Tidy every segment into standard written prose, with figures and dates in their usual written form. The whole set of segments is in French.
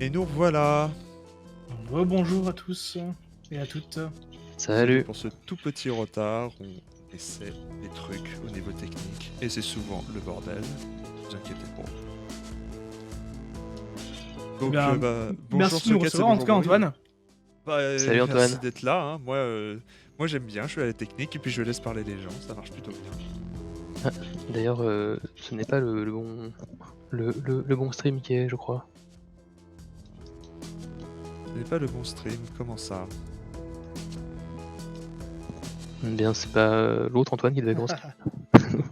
Et nous voilà. Rebonjour à tous et à toutes. Désolé Salut. pour ce tout petit retard. On essaie des trucs au niveau technique. Et c'est souvent le bordel. Ne vous inquiétez pas. Eh Donc, bien, bonjour merci de nous Socket et recevoir en tout bonjour cas, Bourvil. Antoine. Salut Merci Antoine. d'être là. Hein. Moi j'aime bien. Je suis à la technique et puis je laisse parler les gens. Ça marche plutôt bien. D'ailleurs, ce n'est pas le bon stream qui est, je crois. Ce n'est pas le bon stream. Comment ça? Bien, c'est pas l'autre Antoine qui devait commencer.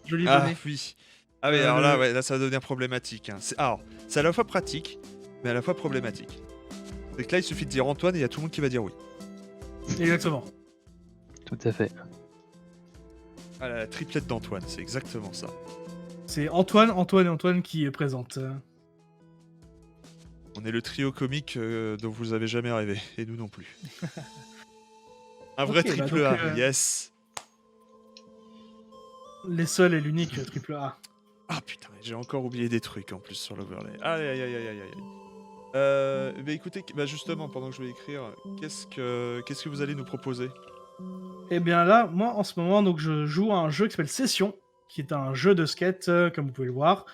Jolie Ah donnée. oui. Ah oui, alors là, Le- là, ça va devenir problématique. Hein. Alors, c'est à la fois pratique, mais à la fois problématique. C'est que là, il suffit de dire Antoine et il y a tout le monde qui va dire oui. Exactement. Tout à fait. Ah, la triplette d'Antoine, c'est exactement ça. C'est Antoine, Antoine et Antoine qui présente. On est le trio comique dont vous avez jamais rêvé, et nous non plus. Un vrai Ok, bah triple donc, A, yes. Les seuls et l'unique triple A. Ah putain, j'ai encore oublié des trucs en plus sur l'overlay. Aïe aïe aïe aïe aïe aïe. Bah écoutez, bah justement, pendant que je vais écrire, qu'est-ce que vous allez nous proposer? Eh bien là, moi en ce moment, donc je joue à un jeu qui s'appelle Session, qui est un jeu de skate, comme vous pouvez le voir,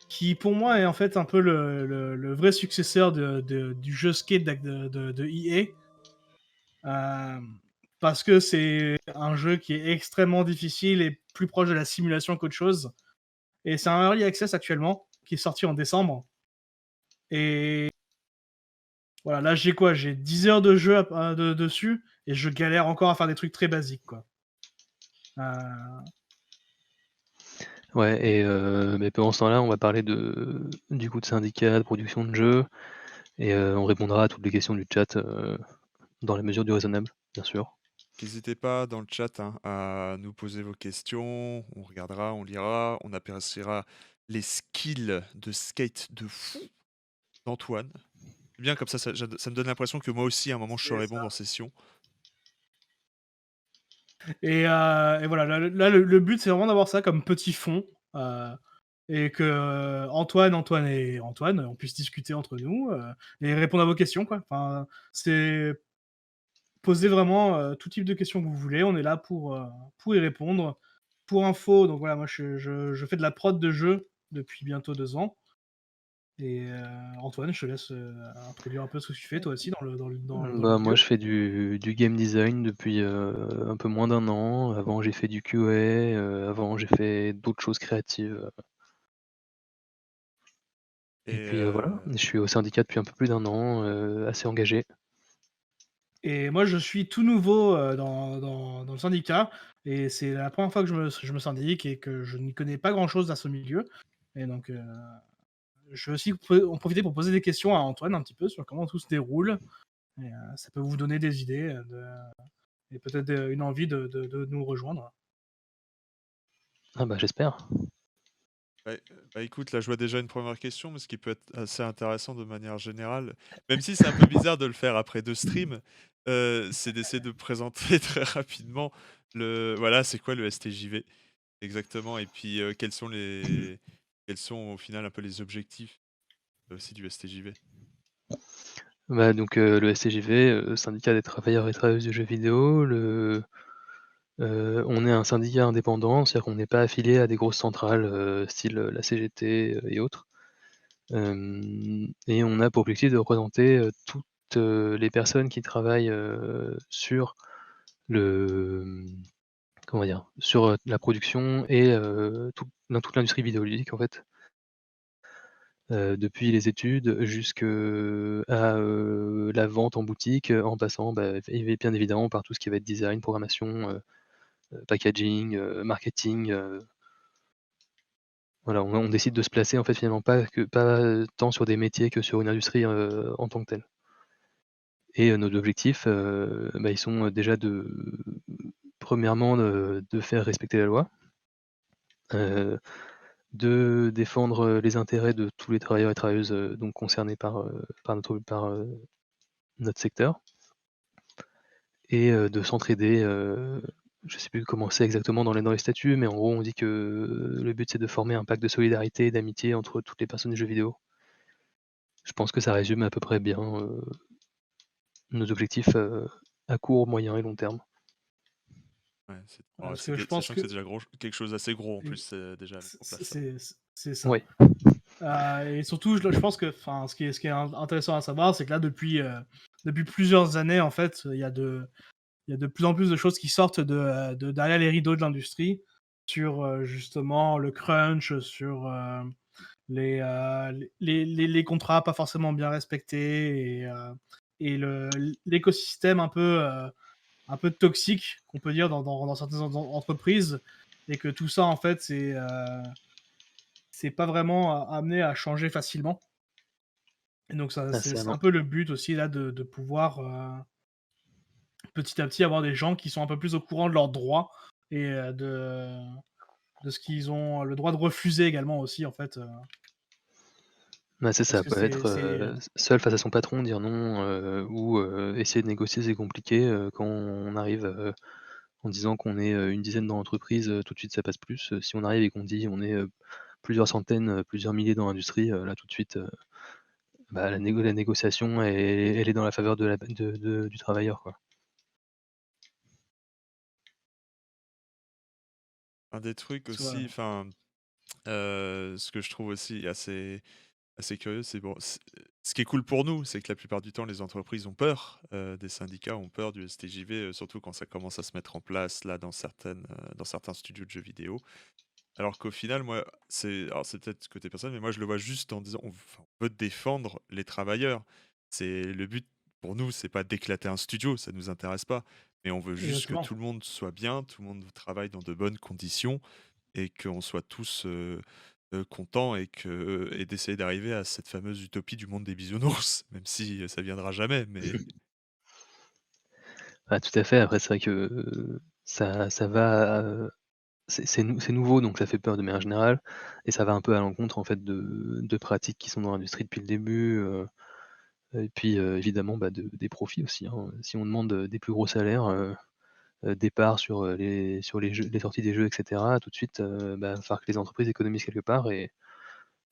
qui pour moi est en fait un peu le vrai successeur du jeu skate de EA. Euh, Parce que c'est un jeu qui est extrêmement difficile et plus proche de la simulation qu'autre chose. Et c'est un early access actuellement, qui est sorti en décembre. Et voilà, là j'ai quoi? J'ai 10 heures de jeu dessus, et je galère encore à faire des trucs très basiques, quoi. Euh, Ouais, et mais pendant ce temps-là, on va parler du coup de syndicat, de production de jeux, et on répondra à toutes les questions du chat dans la mesure du raisonnable, bien sûr. N'hésitez pas dans le chat hein, à nous poser vos questions, on regardera, on lira, on appréciera les skills de skate de fou d'Antoine. C'est bien comme ça me donne l'impression que moi aussi à un moment je c'est serai bon ça. dans Session. Et voilà, là, le but c'est vraiment d'avoir ça comme petit fond. Et que Antoine et Antoine, on puisse discuter entre nous et répondre à vos questions, quoi. Enfin, c'est poser vraiment tout type de questions que vous voulez. On est là pour y répondre. Pour info, donc voilà, moi je fais de la prod de jeu depuis bientôt 2 ans. Et Antoine, je te laisse introduire un peu ce que tu fais toi aussi dans le Bah, moi, milieu. je fais du game design depuis un peu moins d'un an. Avant, j'ai fait du QA. Avant, j'ai fait d'autres choses créatives. Et Et puis voilà, je suis au syndicat depuis un peu plus d'un an, assez engagé. Et moi, je suis tout nouveau dans le syndicat, et c'est la première fois que je me syndique et que je n'y connais pas grand-chose dans ce milieu. Et donc, je vais aussi en profiter pour poser des questions à Antoine un petit peu sur comment tout se déroule. Et ça peut vous donner des idées et peut-être une envie de nous rejoindre. Ah bah, j'espère. ouais, bah écoute, là je vois déjà une première question, mais ce qui peut être assez intéressant de manière générale, même si c'est un peu bizarre de le faire après 2 streams, c'est d'essayer de présenter très rapidement voilà, c'est quoi le STJV exactement, et puis quels sont au final un peu les objectifs aussi du STJV. Bah, donc le STJV, syndicat des travailleurs et travailleuses du jeu vidéo, on est un syndicat indépendant, c'est-à-dire qu'on n'est pas affilié à des grosses centrales, style, la CGT, et autres. Et on a pour objectif de représenter, toutes, les personnes qui travaillent, sur le, comment dire? Sur, la production et dans toute l'industrie vidéoludique en fait. Depuis les études jusqu'à la vente en boutique, en passant, bah, et bien évidemment par tout ce qui va être design, programmation, packaging, marketing, voilà, on décide de se placer en fait finalement pas tant sur des métiers que sur une industrie, en tant que telle. Et nos objectifs, bah, ils sont, déjà premièrement, de faire respecter la loi, heu, de défendre, les intérêts de tous les travailleurs et travailleuses, donc concernés par notre secteur, et de s'entraider, je sais plus comment c'est exactement dans les statuts, mais en gros, on dit que le but, c'est de former un pacte de solidarité et d'amitié entre toutes les personnes du jeu vidéo. Je pense que ça résume à peu près bien, nos objectifs, à court, moyen et long terme. Ouais, Parce que je pense sachant que c'est que déjà quelque chose d'assez gros en plus, et c'est déjà à mettre en place ça. c'est ça. Oui, Et surtout, je pense que, enfin, ce qui est intéressant à savoir, c'est que là, depuis plusieurs années, en fait, il y a de plus en plus de choses qui sortent de derrière les rideaux de l'industrie sur justement le crunch, sur les contrats pas forcément bien respectés et l'écosystème un peu toxique qu'on peut dire dans certaines entreprises et que tout ça en fait c'est pas vraiment amené à changer facilement. Et donc ça, ah ça c'est non. un peu le but aussi là de pouvoir petit à petit avoir des gens qui sont un peu plus au courant de leurs droits et de ce qu'ils ont le droit de refuser également aussi en fait. Bah, c'est Parce ça, que peut être, seul face à son patron, dire non, ou essayer de négocier, c'est compliqué, quand on arrive, en disant qu'on est, une dizaine dans l'entreprise, tout de suite ça passe plus. Si on arrive et qu'on dit on est, plusieurs centaines, plusieurs milliers dans l'industrie, là tout de suite, bah, la négociation elle est dans la faveur du travailleur, quoi. Un des trucs Soit aussi, enfin, ce que je trouve aussi assez curieux, c'est bon, ce qui est cool pour nous, c'est que la plupart du temps, les entreprises ont peur, des syndicats ont peur du STJV, surtout quand ça commence à se mettre en place là dans certains studios de jeux vidéo. Alors qu'au final, moi, c'est peut-être côté personne, mais moi je le vois juste en disant, enfin, on veut défendre les travailleurs. C'est le but pour nous, c'est pas d'éclater un studio, ça nous intéresse pas, mais on veut juste que exactement. tout le monde soit bien, tout le monde travaille dans de bonnes conditions et qu'on soit tous contents et d'essayer d'arriver à cette fameuse utopie du monde des bisounours, même si ça viendra jamais, mais Ah tout à fait, après c'est vrai que, ça va, c'est nouveau donc ça fait peur de manière générale et ça va un peu à l'encontre en fait de pratiques qui sont dans l'industrie depuis le début, et puis, évidemment, bah, des profits aussi, hein. Si on demande, des plus gros salaires, départ sur, les sorties des jeux et cetera, tout de suite, bah, va falloir que les entreprises économisent quelque part et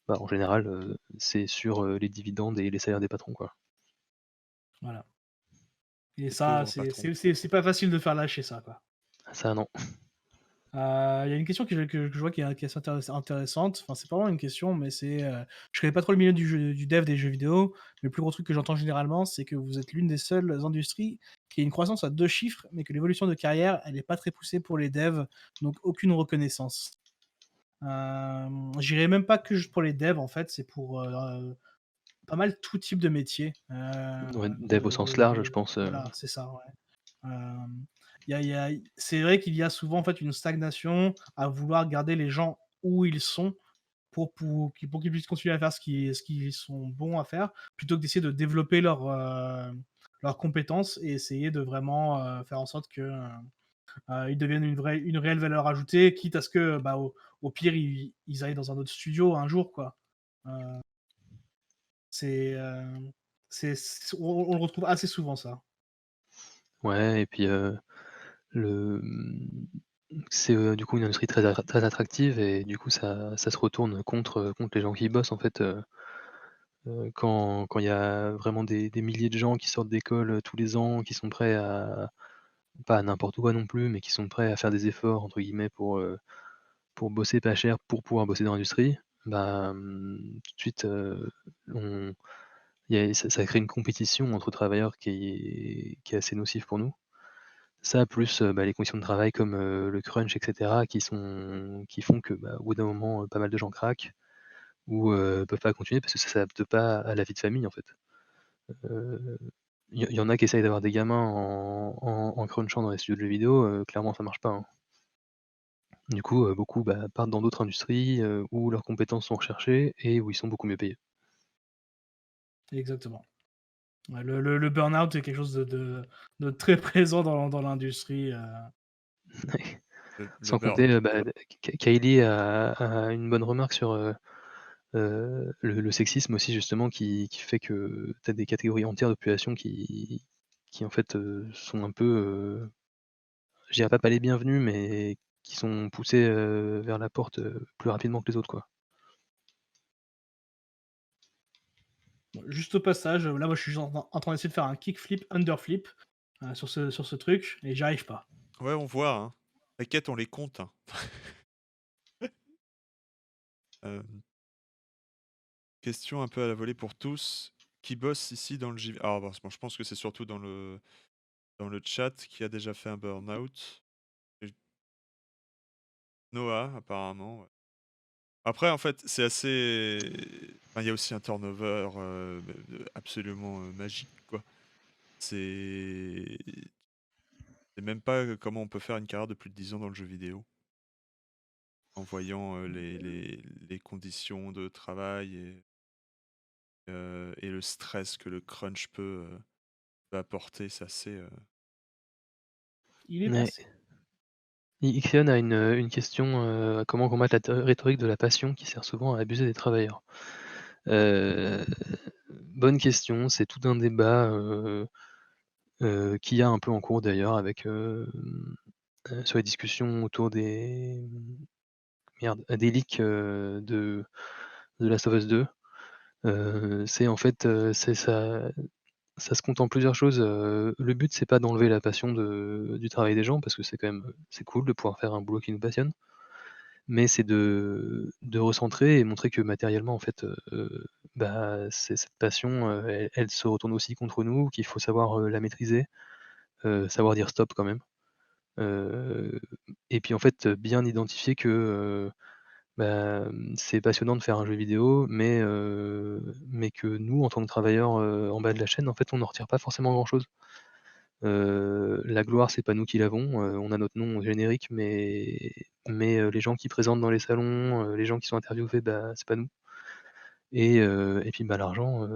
bah, en général, c'est sur, les dividendes et les salaires des patrons, quoi. Voilà. Et les ça, pauvres patrons. c'est pas facile de faire lâcher ça, quoi. Ça non. Il y a une question que je vois qui est assez intéressante. Enfin, c'est pas vraiment une question, mais je connais pas trop le milieu du dev des jeux vidéo, mais le plus gros truc que j'entends généralement, c'est que vous êtes l'une des seules industries qui a une croissance à 2 chiffres, mais que l'évolution de carrière, elle est pas très poussée pour les devs, donc aucune reconnaissance. J'irais même pas que juste pour les devs, en fait, c'est pour, pas mal tout type de métier, Ouais, dev au sens large, je pense, voilà, c'est ça, ouais. Il y a c'est vrai qu'il y a souvent, en fait, une stagnation à vouloir garder les gens où ils sont pour qu'ils puissent continuer à faire ce qu'ils sont bons à faire, plutôt que d'essayer de développer leurs compétences et essayer de vraiment, faire en sorte que, ils deviennent une réelle valeur ajoutée, quitte à ce que, bah, au pire, ils aillent dans un autre studio un jour, quoi. Heu, c'est, on le retrouve assez souvent ça. ouais et puis, c'est, du coup une industrie très attractive et du coup ça se retourne contre les gens qui y bossent en fait, quand il y a vraiment des milliers de gens qui sortent d'école, tous les ans, qui sont prêts à pas à n'importe quoi non plus, mais qui sont prêts à faire des «efforts» entre guillemets pour bosser pas cher, pour pouvoir bosser dans l'industrie, bah, tout de suite, on il y a ça crée une compétition entre travailleurs qui est assez nocive pour nous. Ça plus, bah, les conditions de travail comme, le crunch et cetera qui font que, bah, au bout d'un moment, pas mal de gens craquent ou, peuvent pas continuer parce que ça s'adapte pas à la vie de famille, en fait. Heu, il y en a qui essayent d'avoir des gamins en crunchant dans les studios de jeux vidéo, clairement ça marche pas, hein. Du coup, beaucoup, bah, partent dans d'autres industries, où leurs compétences sont recherchées et où ils sont beaucoup mieux payés. Exactement. Ouais, le burn-out est quelque chose de très présent dans l'industrie. Le Sans beurre compter, bah, Kylie a une bonne remarque sur, le sexisme aussi justement qui fait que tu as des catégories entières de population qui en fait, sont un peu, je dirais pas les bienvenus, mais qui sont poussés, vers la porte, plus rapidement que les autres, quoi. Juste au passage, là, moi, je suis juste en train d'essayer de faire un kickflip, underflip, sur ce truc et j'y arrive pas. Ouais, on voit, hein. T'inquiète, on les compte, hein. Hem, question un peu à la volée pour tous. Qui bosse ici dans le JV? Alors bon, je pense que c'est surtout dans le chat qui a déjà fait un burn-out. Et Noah, apparemment, ouais. Après, en fait, c'est assez enfin, il y a aussi un turnover, absolument, magique, quoi. C'est c'est même pas, comment on peut faire une carrière de plus de 10 ans dans le jeu vidéo, en voyant, les conditions de travail et le stress que le crunch peut apporter. C'est assez, Il est Ouais. passé. Ixion a une question, comment combattre la rhétorique de la passion qui sert souvent à abuser des travailleurs? Heu, Bonne question, c'est tout un débat, qu'il y a un peu en cours d'ailleurs avec, sur les discussions autour des, des leaks, de Last of Us 2. C'est en fait, c'est ça se compte en plusieurs choses, le but c'est pas d'enlever la passion du travail des gens parce que c'est quand même, c'est cool de pouvoir faire un boulot qui nous passionne. Mais c'est de recentrer et montrer que matériellement, en fait, bah, c'est cette passion, elle se retourne aussi contre nous, qu'il faut savoir, la maîtriser, savoir dire stop quand même. Heu et puis en fait, bien identifier que, bah, c'est passionnant de faire un jeu vidéo, mais que nous, en tant que travailleurs, en bas de la chaîne, en fait, on n'en retire pas forcément grand chose. La gloire, c'est pas nous qui l'avons, on a notre nom au générique, mais les gens qui présentent dans les salons, les gens qui sont interviewés, bah, c'est pas nous et puis, bah, l'argent,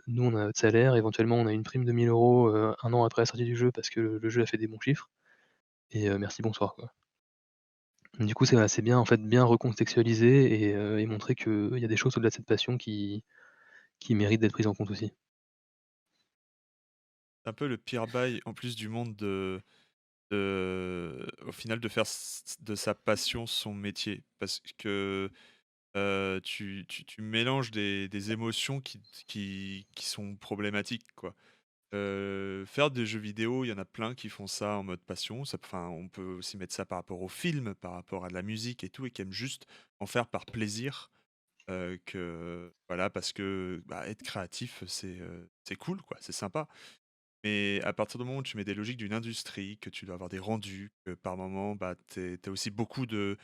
nous, on a notre salaire, éventuellement, on a une prime de 1 000 €, 1 an après la sortie du jeu parce que le jeu a fait des bons chiffres et merci, bonsoir, quoi. Du coup, c'est voilà, c'est bien, en fait, bien recontextualiser et montrer qu'il y a des choses au-delà de cette passion qui méritent d'être prises en compte aussi. un peu le pire bail, en plus du monde au final, de faire de sa passion son métier. Parce que tu mélanges des émotions qui sont problématiques, quoi. Faire des jeux vidéo, il y en a plein qui font ça en mode passion. Enfin, on peut aussi mettre ça par rapport au film, par rapport à de la musique et tout, et qui aiment juste en faire par plaisir. Voilà, parce que bah, être créatif, c'est cool, quoi, c'est sympa. Mais à partir du moment où tu mets des logiques d'une industrie, que tu dois avoir des rendus, que par moment, bah, tu as aussi beaucoup de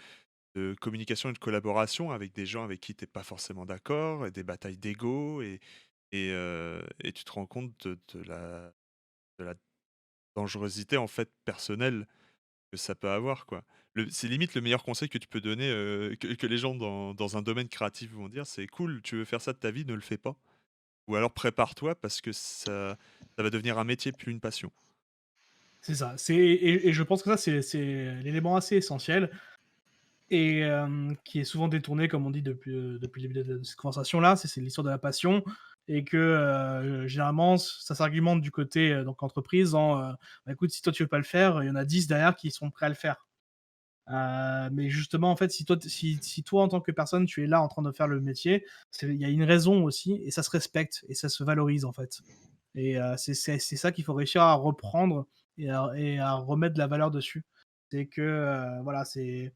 communication et de collaboration avec des gens avec qui tu pas forcément d'accord, et des batailles d'ego, et tu te rends compte de la dangerosité, en fait, personnelle que ça peut avoir, quoi. C'est limite le meilleur conseil que tu peux donner, que les gens dans un domaine créatif vont dire, c'est: «Cool, tu veux faire ça de ta vie, ne le fais pas. Ou alors prépare-toi parce que ça va devenir un métier, plus une passion». C'est ça. Et je pense que ça, c'est l'élément assez essentiel et qui est souvent détourné, comme on dit depuis le début de cette conversation-là. C'est l'histoire de la passion et que généralement, ça s'argumente du côté donc entreprise en bah, écoute, si toi tu veux pas le faire, il y en a 10 derrière qui sont prêts à le faire. Mais justement, en fait, si toi, en tant que personne, tu es là en train de faire le métier, il y a une raison aussi et ça se respecte et ça se valorise en fait. Et c'est ça qu'il faut réussir à reprendre et à remettre de la valeur dessus. C'est que, voilà, c'est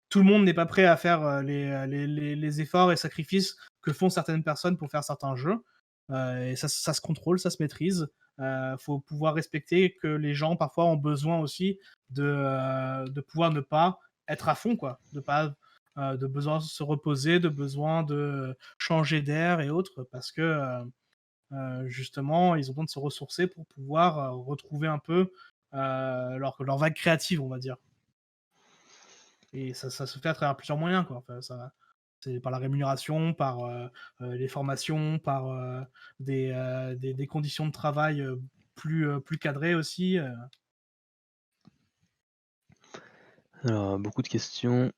tout le monde n'est pas prêt à faire, les efforts et sacrifices que font certaines personnes pour faire certains jeux, et ça se contrôle, ça se maîtrise. Faut pouvoir respecter que les gens, parfois, ont besoin aussi de pouvoir ne pas être à fond, quoi. De besoin de se reposer, de besoin de changer d'air et autres parce que, justement, ils ont besoin de se ressourcer pour pouvoir, retrouver un peu, leur vague créative, on va dire. Et ça se fait à travers plusieurs moyens, quoi. Enfin, ça c'est par la rémunération, par, les formations, par, des conditions de travail, plus cadrées aussi, Alors, beaucoup de questions.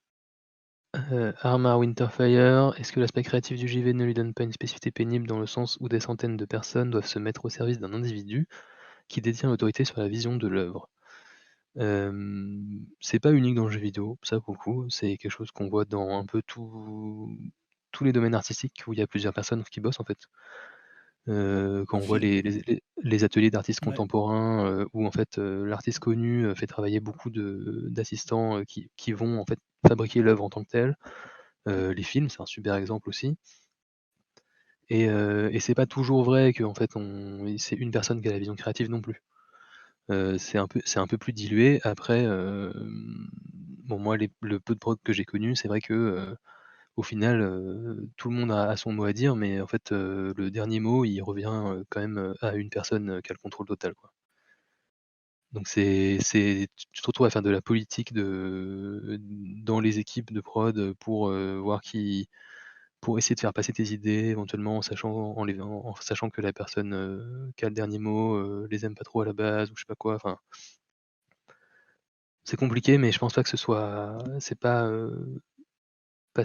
Arma Winterfire, est-ce que l'aspect créatif du JV ne lui donne pas une spécificité pénible dans le sens où des centaines de personnes doivent se mettre au service d'un individu qui détient l'autorité sur la vision de l'œuvre? C'est pas unique dans le jeu vidéo, ça pour le coup, c'est quelque chose qu'on voit dans un peu tous les domaines artistiques où il y a plusieurs personnes qui bossent en fait. Quand Au on voit film. les ateliers d'artistes Ouais. contemporains, où en fait, l'artiste connu, fait travailler beaucoup d'assistants, qui vont en fait fabriquer l'œuvre en tant que telle. Les films, c'est un super exemple aussi et c'est pas toujours vrai qu'en fait c'est une personne qui a la vision créative non plus. C'est un peu plus dilué. Après, bon moi le peu de prod que j'ai connu, c'est vrai que, au final, tout le monde a son mot à dire, mais en fait, le dernier mot, il revient, quand même, à une personne, qui a le contrôle total, quoi. Donc tu te retrouves à faire de la politique dans les équipes de prod, pour, voir qui pour essayer de faire passer tes idées éventuellement en sachant que la personne, qui a le dernier mot, les aime pas trop à la base ou je sais pas quoi, enfin, c'est compliqué mais je pense pas que c'est pas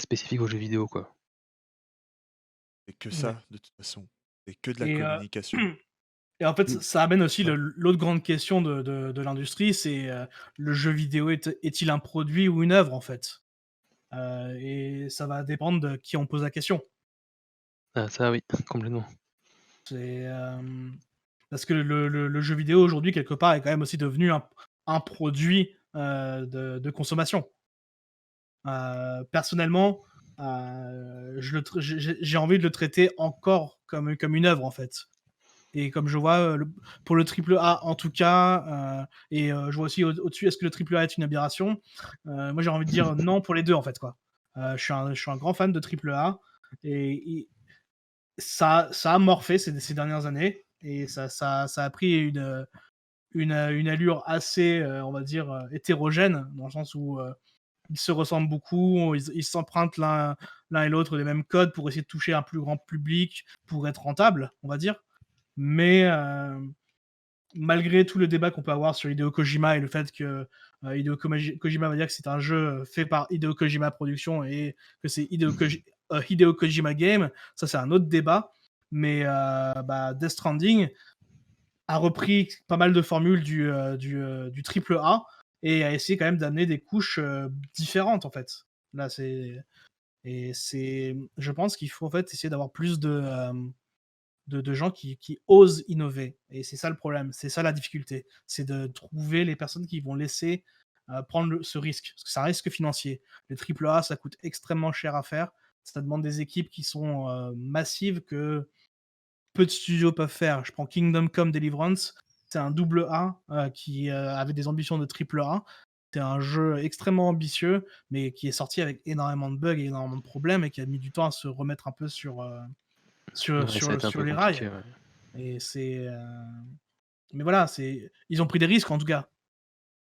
spécifique aux jeux vidéo, quoi. C'est que Ouais. ça, de toute façon. C'est que de la Et, communication. et en fait, Mmh, ça amène aussi Ouais. l'autre grande question de l'industrie, c'est le jeu vidéo est-il un produit ou une œuvre en fait. Et ça va dépendre de qui on pose la question. ah ça oui, complètement. C'est parce que le jeu vidéo aujourd'hui quelque part est quand même aussi devenu un produit de consommation. Personnellement, je le tr j'ai envie de le traiter encore comme une œuvre en fait. Et comme je vois, pour le triple A en tout cas, je vois aussi au-dessus, est-ce que le triple A est une aberration? Moi j'ai envie de dire non pour les 2 en fait quoi. Je suis un grand fan de triple A et ça a morphé ces dernières années et ça a pris une allure assez, on va dire, hétérogène dans le sens où, ils se ressemblent beaucoup, ils s'empruntent l'un et l'autre des mêmes codes pour essayer de toucher un plus grand public, pour être rentable, on va dire. Mais malgré tout le débat qu'on peut avoir sur Hideo Kojima et le fait que Kojima va dire que c'est un jeu fait par Hideo Kojima Productions et que c'est Hideo Kojima Game, ça c'est un autre débat. Mais Death Stranding a repris pas mal de formules du triple A et a essayé quand même d'amener des couches différentes en fait. Là, je pense qu'il faut en fait essayer d'avoir plus de gens qui osent innover. Et c'est ça le problème, c'est ça la difficulté. C'est de trouver les personnes qui vont laisser prendre ce risque. Parce que c'est un risque financier. Les triple A, ça coûte extrêmement cher à faire. Ça demande des équipes qui sont massives que peu de studios peuvent faire. Je prends Kingdom Come Deliverance, c'est un double A qui avait des ambitions de triple A. C'est un jeu extrêmement ambitieux, mais qui est sorti avec énormément de bugs et énormément de problèmes et qui a mis du temps à se remettre un peu Ouais, ça a été un sur peu les rails. compliqué, ouais. Et mais voilà, ils ont pris des risques en tout cas.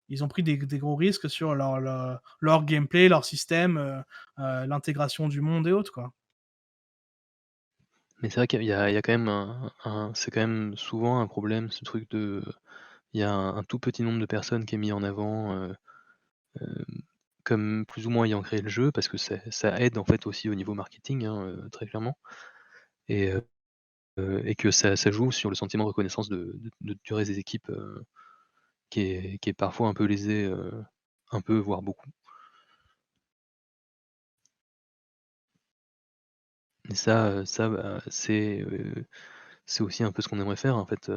Ils ont pris des gros risques sur leur gameplay, leur système, l'intégration du monde et autres, quoi. Mais c'est vrai qu'il y a quand même c'est quand même souvent un problème, ce truc il y a un tout petit nombre de personnes qui est mis en avant, hem, comme plus ou moins ayant créé le jeu parce que ça aide en fait aussi au niveau marketing, hein, très clairement et que ça joue sur le sentiment de reconnaissance du reste des équipes, qui est parfois un peu lésé, un peu voire beaucoup. Et ça, bah, c'est aussi un peu ce qu'on aimerait faire en fait,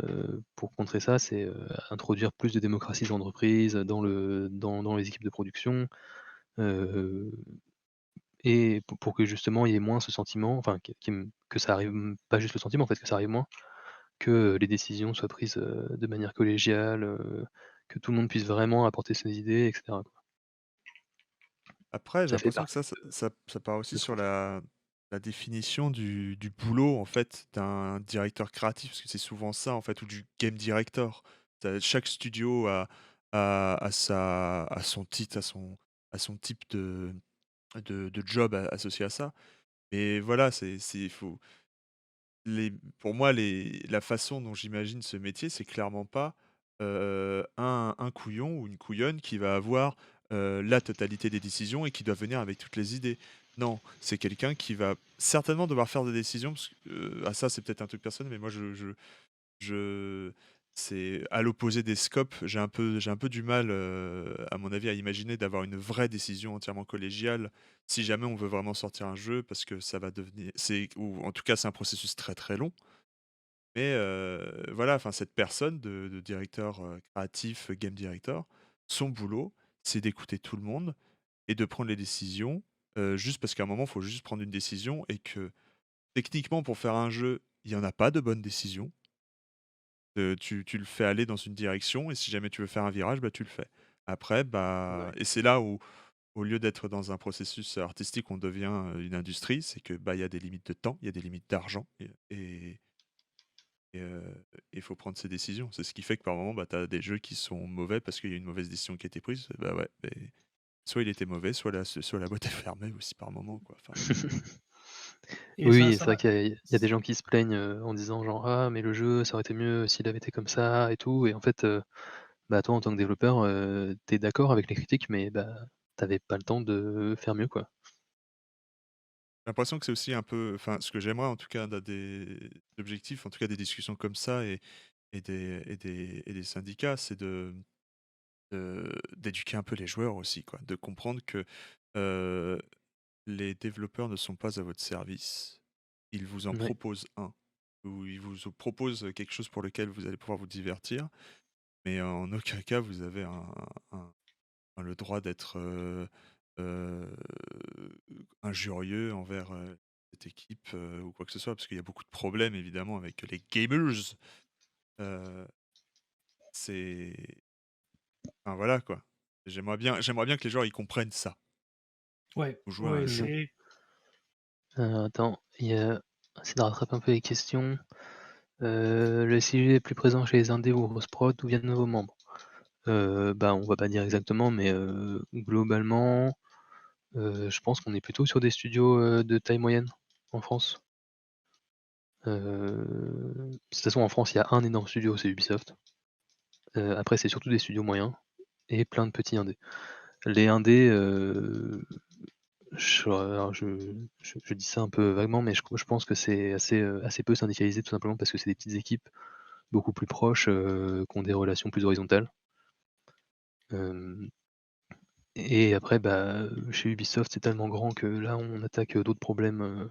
pour contrer ça, c'est, introduire plus de démocratie dans l'entreprise, dans les équipes de production, heu et pour que justement il y ait moins ce sentiment, enfin que ça arrive, pas juste le sentiment en fait, que ça arrive moins, que les décisions soient prises, de manière collégiale, que tout le monde puisse vraiment apporter ses idées et cetera, quoi. Après, j'ai Ça fait l'impression que partie ça part aussi de ce sur qu'on fait. la définition du boulot, en fait, d'un directeur créatif, parce que c'est souvent ça, en fait, ou du game director. Chaque studio a son titre, a son type de job associé à ça. Mais voilà, il faut, pour moi, la façon dont j'imagine ce métier, c'est clairement pas un couillon ou une couillonne qui va avoir la totalité des décisions et qui doit venir avec toutes les idées. Non, c'est quelqu'un qui va certainement devoir faire des décisions. Parce que, ça, c'est peut-être un truc personnel, mais moi, je c'est à l'opposé des scopes, j'ai un peu du mal, à mon avis, à imaginer d'avoir une vraie décision entièrement collégiale, si jamais on veut vraiment sortir un jeu parce que ça va devenir ou en tout cas, c'est un processus très, très long. Mais voilà, enfin cette personne de directeur, créatif, game director, son boulot, c'est d'écouter tout le monde et de prendre les décisions, juste parce qu'à un moment, il faut juste prendre une décision et que techniquement pour faire un jeu, il y en a pas de bonnes décisions. Tu le fais aller dans une direction et si jamais tu veux faire un virage, bah, tu le fais. Après, bah Ouais. et c'est là où, au lieu d'être dans un processus artistique, on devient, une industrie, c'est que, bah, il y a des limites de temps, il y a des limites d'argent et il faut prendre ses décisions. C'est ce qui fait que par moment, bah, tu as des jeux qui sont mauvais parce qu'il y a une mauvaise décision qui a été prise. Bah, ouais, beh, soit il était mauvais, soit la boîte est fermée aussi par moment, quoi. Enfin, Et Oui, ça, oui, c'est ça vrai m'a- qu'il y a des gens qui se plaignent, en disant genre: «Ah mais le jeu, ça aurait été mieux s'il avait été comme ça et tout» et en fait, bah, toi en tant que développeur, tu d'accord avec les critiques mais bah, tu pas le temps de faire mieux, quoi. j'ai l'impression que c'est aussi un peu enfin, ce que j'aimerais en tout cas dans des objectifs, en tout cas des discussions comme ça et des syndicats, c'est d'éduquer un peu les joueurs aussi, quoi. De comprendre que, heu, les développeurs ne sont pas à votre service. Ils vous en Ouais, proposent un, ou ils vous proposent quelque chose pour lequel vous allez pouvoir vous divertir, mais en aucun cas vous avez un le droit d'être, heu, injurieux envers, cette équipe, ou quoi que ce soit. Parce qu'il y a beaucoup de problèmes évidemment avec les gamers. Heu, c'est enfin voilà quoi. J'aimerais bien que les joueurs ils comprennent ça. Ouais, Faut jouer à un ouais, jeu. mmh. c'est Attends, il y a essaie de rattraper un peu les questions. Le sujet est plus présent chez les indés ou grosses prod, d'où viennent vos membres? Bah, on va pas dire exactement mais globalement, je pense qu'on est plutôt sur des studios, de taille moyenne en France. De toute façon en France, il y a un énorme studio, c'est Ubisoft. Après c'est surtout des studios moyens et plein de petits indés. Les indés, alors je dis ça un peu vaguement, mais je pense que c'est assez peu syndicalisé tout simplement parce que c'est des petites équipes beaucoup plus proches, qui ont des relations plus horizontales. Hem et après, bah, chez Ubisoft, c'est tellement grand que là, on attaque, d'autres problèmes,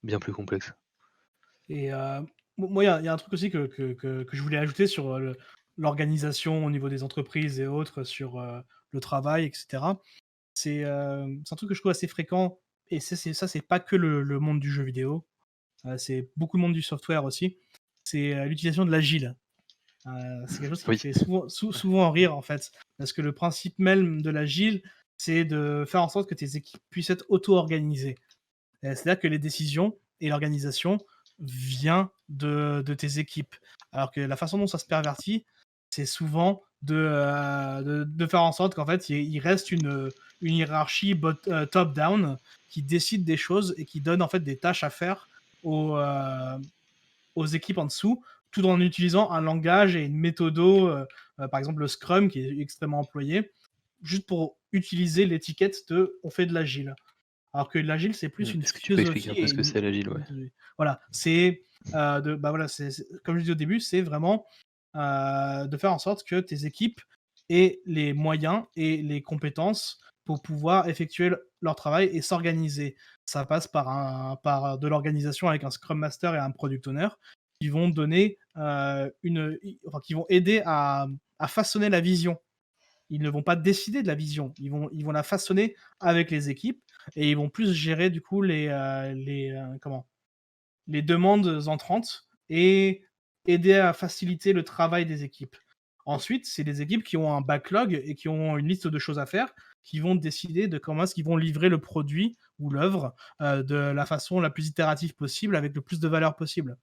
bien plus complexes. Et moi, il y a un truc aussi que je voulais ajouter sur l'organisation au niveau des entreprises et autres, sur le travail, etc. C'est un truc que je trouve assez fréquent, et c'est pas que le monde du jeu vidéo, c'est beaucoup le monde du software aussi. C'est l'utilisation de l'agile. C'est quelque chose qui me Oui, fait souvent rire en fait, parce que le principe même de l'agile, c'est de faire en sorte que tes équipes puissent être auto-organisées. C'est-à-dire que les décisions et l'organisation vient de tes équipes. Alors que la façon dont ça se pervertit, c'est souvent de faire en sorte qu'en fait, il reste une hiérarchie top-down qui décide des choses et qui donne en fait des tâches à faire aux, euh, aux équipes en dessous, tout en utilisant un langage et une méthodo, par exemple le Scrum qui est extrêmement employé, juste pour utiliser l'étiquette de on fait de l'agile. Alors que l'agile, c'est plus une est-ce que tu peux expliquer philosophie un peu et ce que c'est l'agile? Ouais. voilà, c'est bah voilà, comme je disais au début, c'est vraiment de faire en sorte que tes équipes aient les moyens et les compétences pour pouvoir effectuer leur travail et s'organiser. Ça passe par de l'organisation avec un Scrum Master et un Product Owner qui vont donner enfin, qui vont aider à façonner la vision. Ils ne vont pas décider de la vision, ils vont la façonner avec les équipes, et ils vont plus gérer du coup les demandes entrantes et aider à faciliter le travail des équipes. Ensuite, c'est les équipes qui ont un backlog et qui ont une liste de choses à faire, qui vont décider de comment est-ce qu'ils vont livrer le produit ou l'œuvre de la façon la plus itérative possible, avec le plus de valeur possible.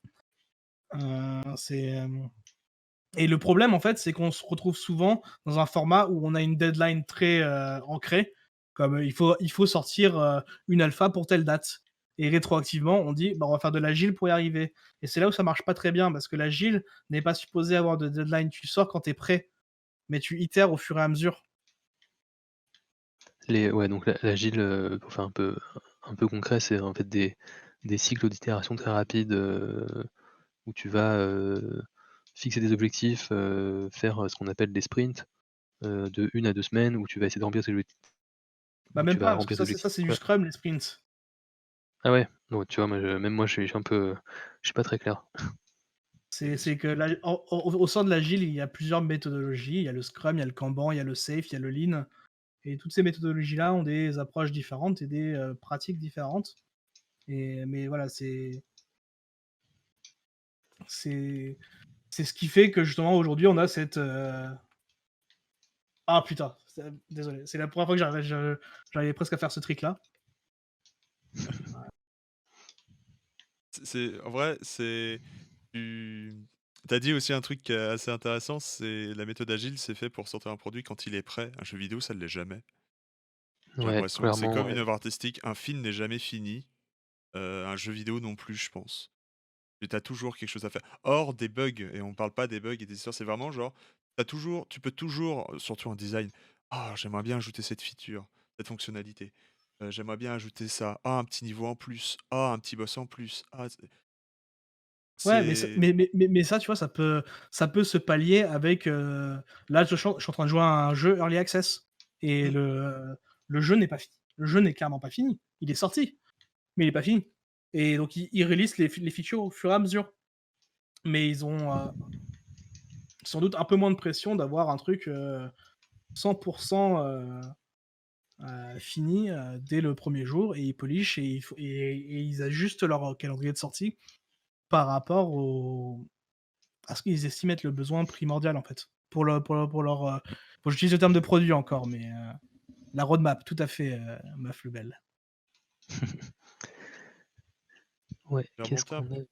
C'est Et le problème, en fait, c'est qu'on se retrouve souvent dans un format où on a une deadline très ancrée, comme il faut sortir une alpha pour telle date. Et rétroactivement, on dit, bah, on va faire de l'agile pour y arriver. Et c'est là où ça marche pas très bien, parce que l'agile n'est pas supposé avoir de deadline. Tu sors quand tu es prêt, mais tu itères au fur et à mesure. Ouais, donc l'agile, pour faire un peu concret, c'est en fait des cycles d'itération très rapides, où tu vas, fixer des objectifs, faire, ce qu'on appelle des sprints, de 1 à 2 semaines où tu vas essayer de remplir tes objectifs Bah, où même tu pas, vas parce que remplir tes ça, c'est objectifs du ouais. Scrum, les sprints. Ah ouais? Donc tu vois, moi, même moi, je suis un peu, je suis pas très clair. C'est que au sein de l'agile, il y a plusieurs méthodologies. Il y a le Scrum, il y a le Kanban, il y a le Safe, il y a le Lean. Et toutes ces méthodologies-là ont des approches différentes et des pratiques différentes. Mais voilà, c'est ce qui fait que justement aujourd'hui on a cette. Ah putain, désolé, c'est la première fois que j'arrivais presque à faire ce trick-là. En vrai, tu as dit aussi un truc qui est assez intéressant, c'est la méthode agile, c'est fait pour sortir un produit quand il est prêt. Un jeu vidéo, ça ne l'est jamais. J'ai Ouais, l'impression. C'est clairement, comme une ouais. œuvre artistique. Un film n'est jamais fini. Un jeu vidéo non plus, je pense. Et tu as toujours quelque chose à faire. Or, des bugs, et on parle pas des bugs et des histoires, c'est vraiment genre, tu peux toujours, surtout en design, ah, j'aimerais bien ajouter cette feature, cette fonctionnalité. J'aimerais bien ajouter ça. Ah, un petit niveau en plus. Ah, un petit boss en plus. Ah, Ouais, c'est. mais ça, tu vois, ça peut se pallier avec. Là, je suis en train de jouer à un jeu Early Access et Hmm. le jeu n'est pas fini. Le jeu n'est clairement pas fini. Il est sorti, mais il est pas fini. Et donc, ils release les features au fur et à mesure. Mais ils ont sans doute un peu moins de pression d'avoir un truc 100% fini dès le premier jour et ils polish et ils ajustent leur calendrier de sortie par rapport à ce qu'ils estiment être le besoin primordial en fait. J'utilise le terme de produit encore, mais la roadmap, tout à fait, ma Flubel. Ouais, J'ai qu'est-ce remonté un, qu'on a remonté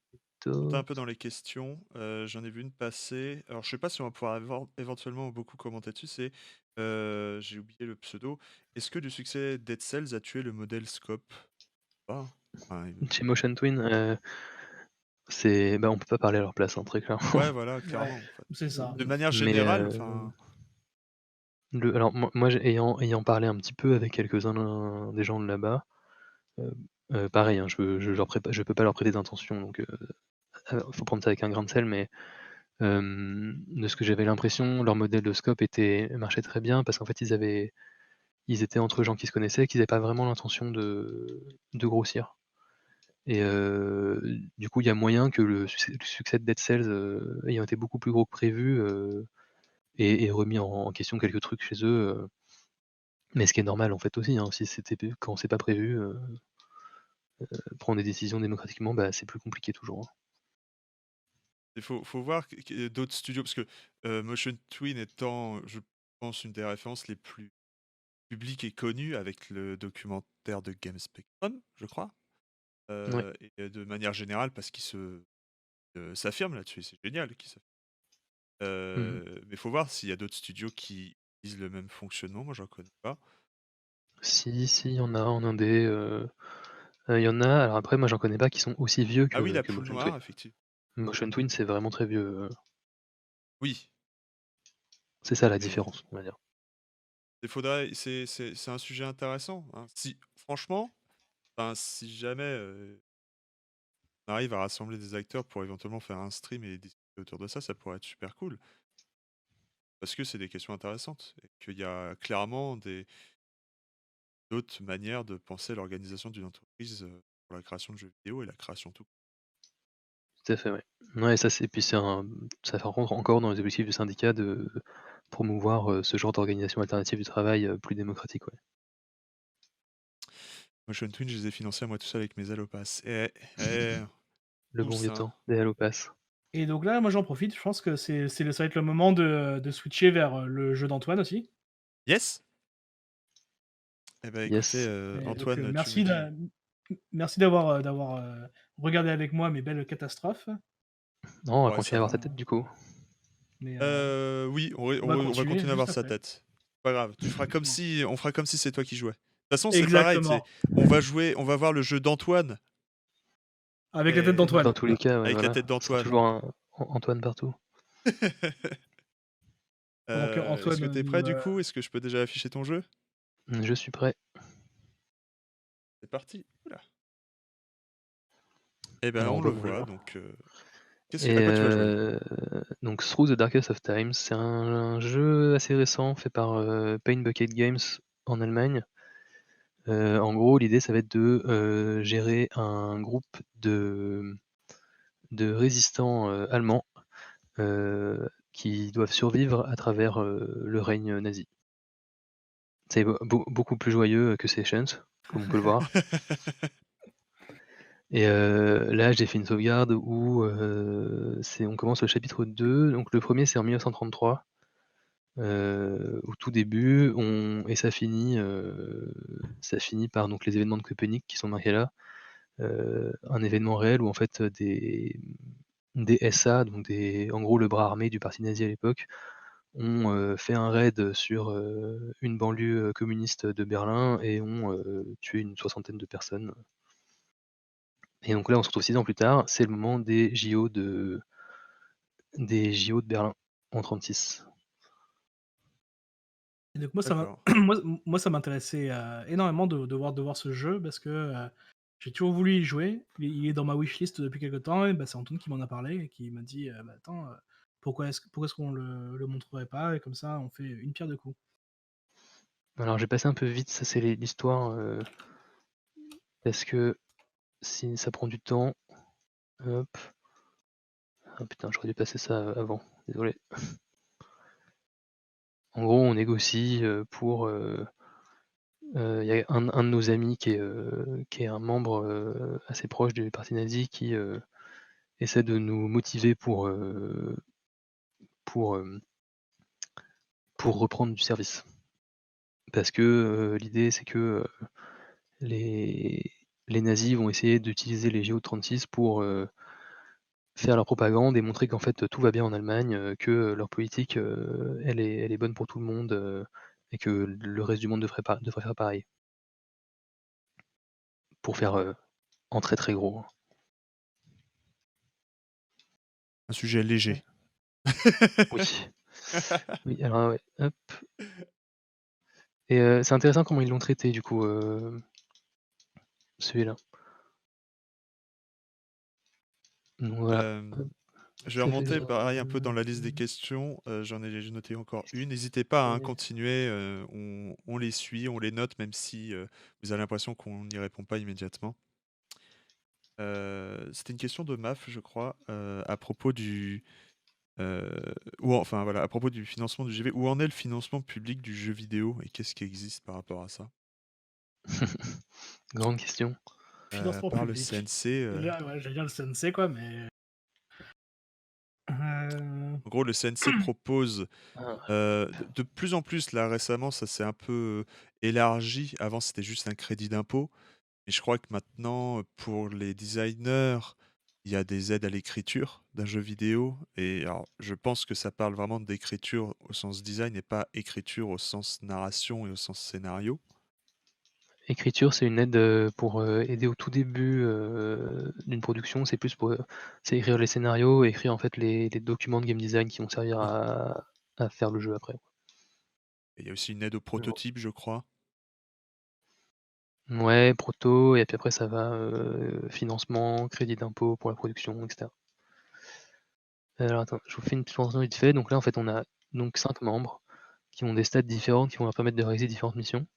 un d'autre? peu dans les questions. J'en ai vu une passer. Alors, je sais pas si on va pouvoir éventuellement beaucoup commenter dessus. J'ai oublié le pseudo. Est-ce que le succès Dead Cells a tué le modèle Scope? Pas. Enfin, Chez Motion Twin, on peut pas parler à leur place, hein, très clairement. ouais, voilà, Ouais, clairement. En fait. c'est ça. De manière Mais générale, enfin, alors moi ayant parlé un petit peu avec quelques-uns des gens de là-bas, pareil, hein, je peux pas leur prêter d'intention, donc faut prendre ça avec un grain de sel, mais de ce que j'avais l'impression, leur modèle de scope marchait très bien parce qu'en fait ils étaient entre gens qui se connaissaient, qu'ils avaient pas vraiment l'intention de grossir. Et du coup, il y a moyen que le succès de Dead Cells, ayant été beaucoup plus gros que prévu, ait remis en question quelques trucs chez eux, mais ce qui est normal en fait aussi, hein, si quand c'est pas prévu, prendre des décisions démocratiquement, bah, c'est plus compliqué toujours, hein. il faut voir d'autres studios, parce que Motion Twin étant, je pense, une des références les plus publiques et connues avec le documentaire de Game Spectrum, je crois. Ouais. Et de manière générale, parce qu'il s'affirme là-dessus, c'est génial qu'il s'affirme. Mmh. Mais il faut voir s'il y a d'autres studios qui utilisent le même fonctionnement, moi j'en connais pas. Si, il y en a en indé, il y en a, alors après moi j'en connais pas qui sont aussi vieux Ah oui, la que poule Motion Twin. noire, effectivement. Motion Twin, c'est vraiment très vieux, Oui, c'est ça la mais différence, on va dire. c'est un sujet intéressant, hein. Si, franchement, enfin, si jamais on arrive à rassembler des acteurs pour éventuellement faire un stream et discuter autour de ça, ça pourrait être super cool. Parce que c'est des questions intéressantes. Et qu'il y a clairement d'autres manières de penser l'organisation d'une entreprise pour la création de jeux vidéo et la création tout. Tout à fait, ouais. Ouais, ça rentre encore dans les objectifs du syndicat de promouvoir, ce genre d'organisation alternative du travail, plus démocratique, ouais. Motion Twin, je les ai financés à moi tout seul avec mes allopass. Eh, Le bon tous, vieux hein. temps, des Halopass. Et donc là, moi j'en profite, je pense que ça va être le moment de switcher vers le jeu d'Antoine aussi. Yes? Eh ben écoutez, Yes. Et donc Antoine, tu me dis. merci d'avoir regardé avec moi mes belles catastrophes. Non, on va Ouais, ça continuer à avoir va. ta tête du coup. Mais Oui, on va on va continuer continuer à juste voir sa après. tête. Pas grave. On fera comme si c'est toi qui jouais. De toute façon, c'est pareil, Exactement. on va voir le jeu d'Antoine. Avec la tête Et Dans d'Antoine. tous les cas, ouais, avec la voilà. tête Ce sera d'Antoine. toujours un Antoine partout. Donc Est-ce que Antoine t'es prêt du coup? Est-ce que je peux déjà afficher ton jeu? Je suis prêt. C'est parti. Oula. Eh ben, Alors on le bonjour. voit. Donc, Et à quoi tu vas jouer? donc Through the Darkest of Times, c'est un jeu assez récent fait par, Pain Bucket Games en Allemagne. En gros, l'idée, ça va être de, gérer un groupe de résistants, allemands, qui doivent survivre à travers, le règne nazi. C'est beaucoup plus joyeux que Sessions, comme on peut le voir. Et là, j'ai fait une sauvegarde où, on commence le chapitre 2, donc le premier c'est en 1933, au tout début, et ça finit par donc les événements de Copernic qui sont marqués là. Un événement réel où en fait, des SA, donc en gros le bras armé du parti nazi à l'époque, ont, fait un raid sur, une banlieue, communiste de Berlin et ont, tué une soixantaine de personnes. Et donc là, on se retrouve 6 ans plus tard, c'est le moment des JO de Berlin en 36. Et donc moi ça m'a D'accord. moi ça m'intéressait, énormément de voir ce jeu parce que, j'ai toujours voulu y jouer. Il est dans ma wishlist depuis quelque temps et bah, c'est Antoine qui m'en a parlé et qui m'a dit: «Bah, attends, pourquoi est-ce qu'on le montrerait pas et comme ça on fait une pierre deux coups». Alors j'ai passé un peu vite, ça c'est l'histoire, parce que si ça prend du temps. Hop. Ah putain, j'aurais dû passer ça, avant, désolé. En gros, on négocie, pour, il y a un de nos amis qui est un membre, assez proche du parti nazi qui, essaie de nous motiver pour, pour reprendre du service. Parce que, l'idée c'est que, les les nazis vont essayer d'utiliser les JO de 36 pour, faire leur propagande et montrer qu'en fait, tout va bien en Allemagne, que leur politique, elle est bonne pour tout le monde, et que le reste du monde devrait faire pareil. Pour faire, en très, très gros, hein. Un sujet léger. Oui. Oui, alors ouais, hop. Et c'est intéressant comment ils l'ont traité du coup, celui-là. Donc voilà, Hem, hop, je vais ça fait remonter pareil un peu dans la liste des questions, j'ai noté encore une. N'hésitez pas, à continuer, on les suit, on les note même si, vous avez l'impression qu'on n'y répond pas immédiatement. C'était une question de Maf, je crois, à propos heu, enfin voilà, à propos du financement du JV. Où en est le financement public du jeu vidéo et qu'est-ce qui existe par rapport à ça? grande question. À Financement part le public. CNC, Déjà, ouais, j'allais dire le CNC quoi, mais en gros, le CNC propose, Ah, de plus en plus, là, récemment, ça s'est un peu, élargi. Avant, c'était juste un crédit d'impôt, mais je crois que maintenant, pour les designers, il y a des aides à l'écriture d'un jeu vidéo et alors, je pense que ça parle vraiment d'écriture au sens design et pas écriture au sens narration et au sens scénario. écriture, c'est une aide, pour, aider au tout début, d'une production. C'est plus pour, c'est écrire les scénarios et écrire en fait les documents de game design qui vont servir Oui. à faire le jeu après. Et il y a aussi une aide au prototype, je crois. Ouais, proto et puis après ça va, financement, crédit d'impôt pour la production et cetera. Alors attends, je vous fais une petite présentation vite fait. Donc là, en fait, on a donc 5 membres qui ont des stats différentes, qui vont leur permettre de réaliser différentes missions.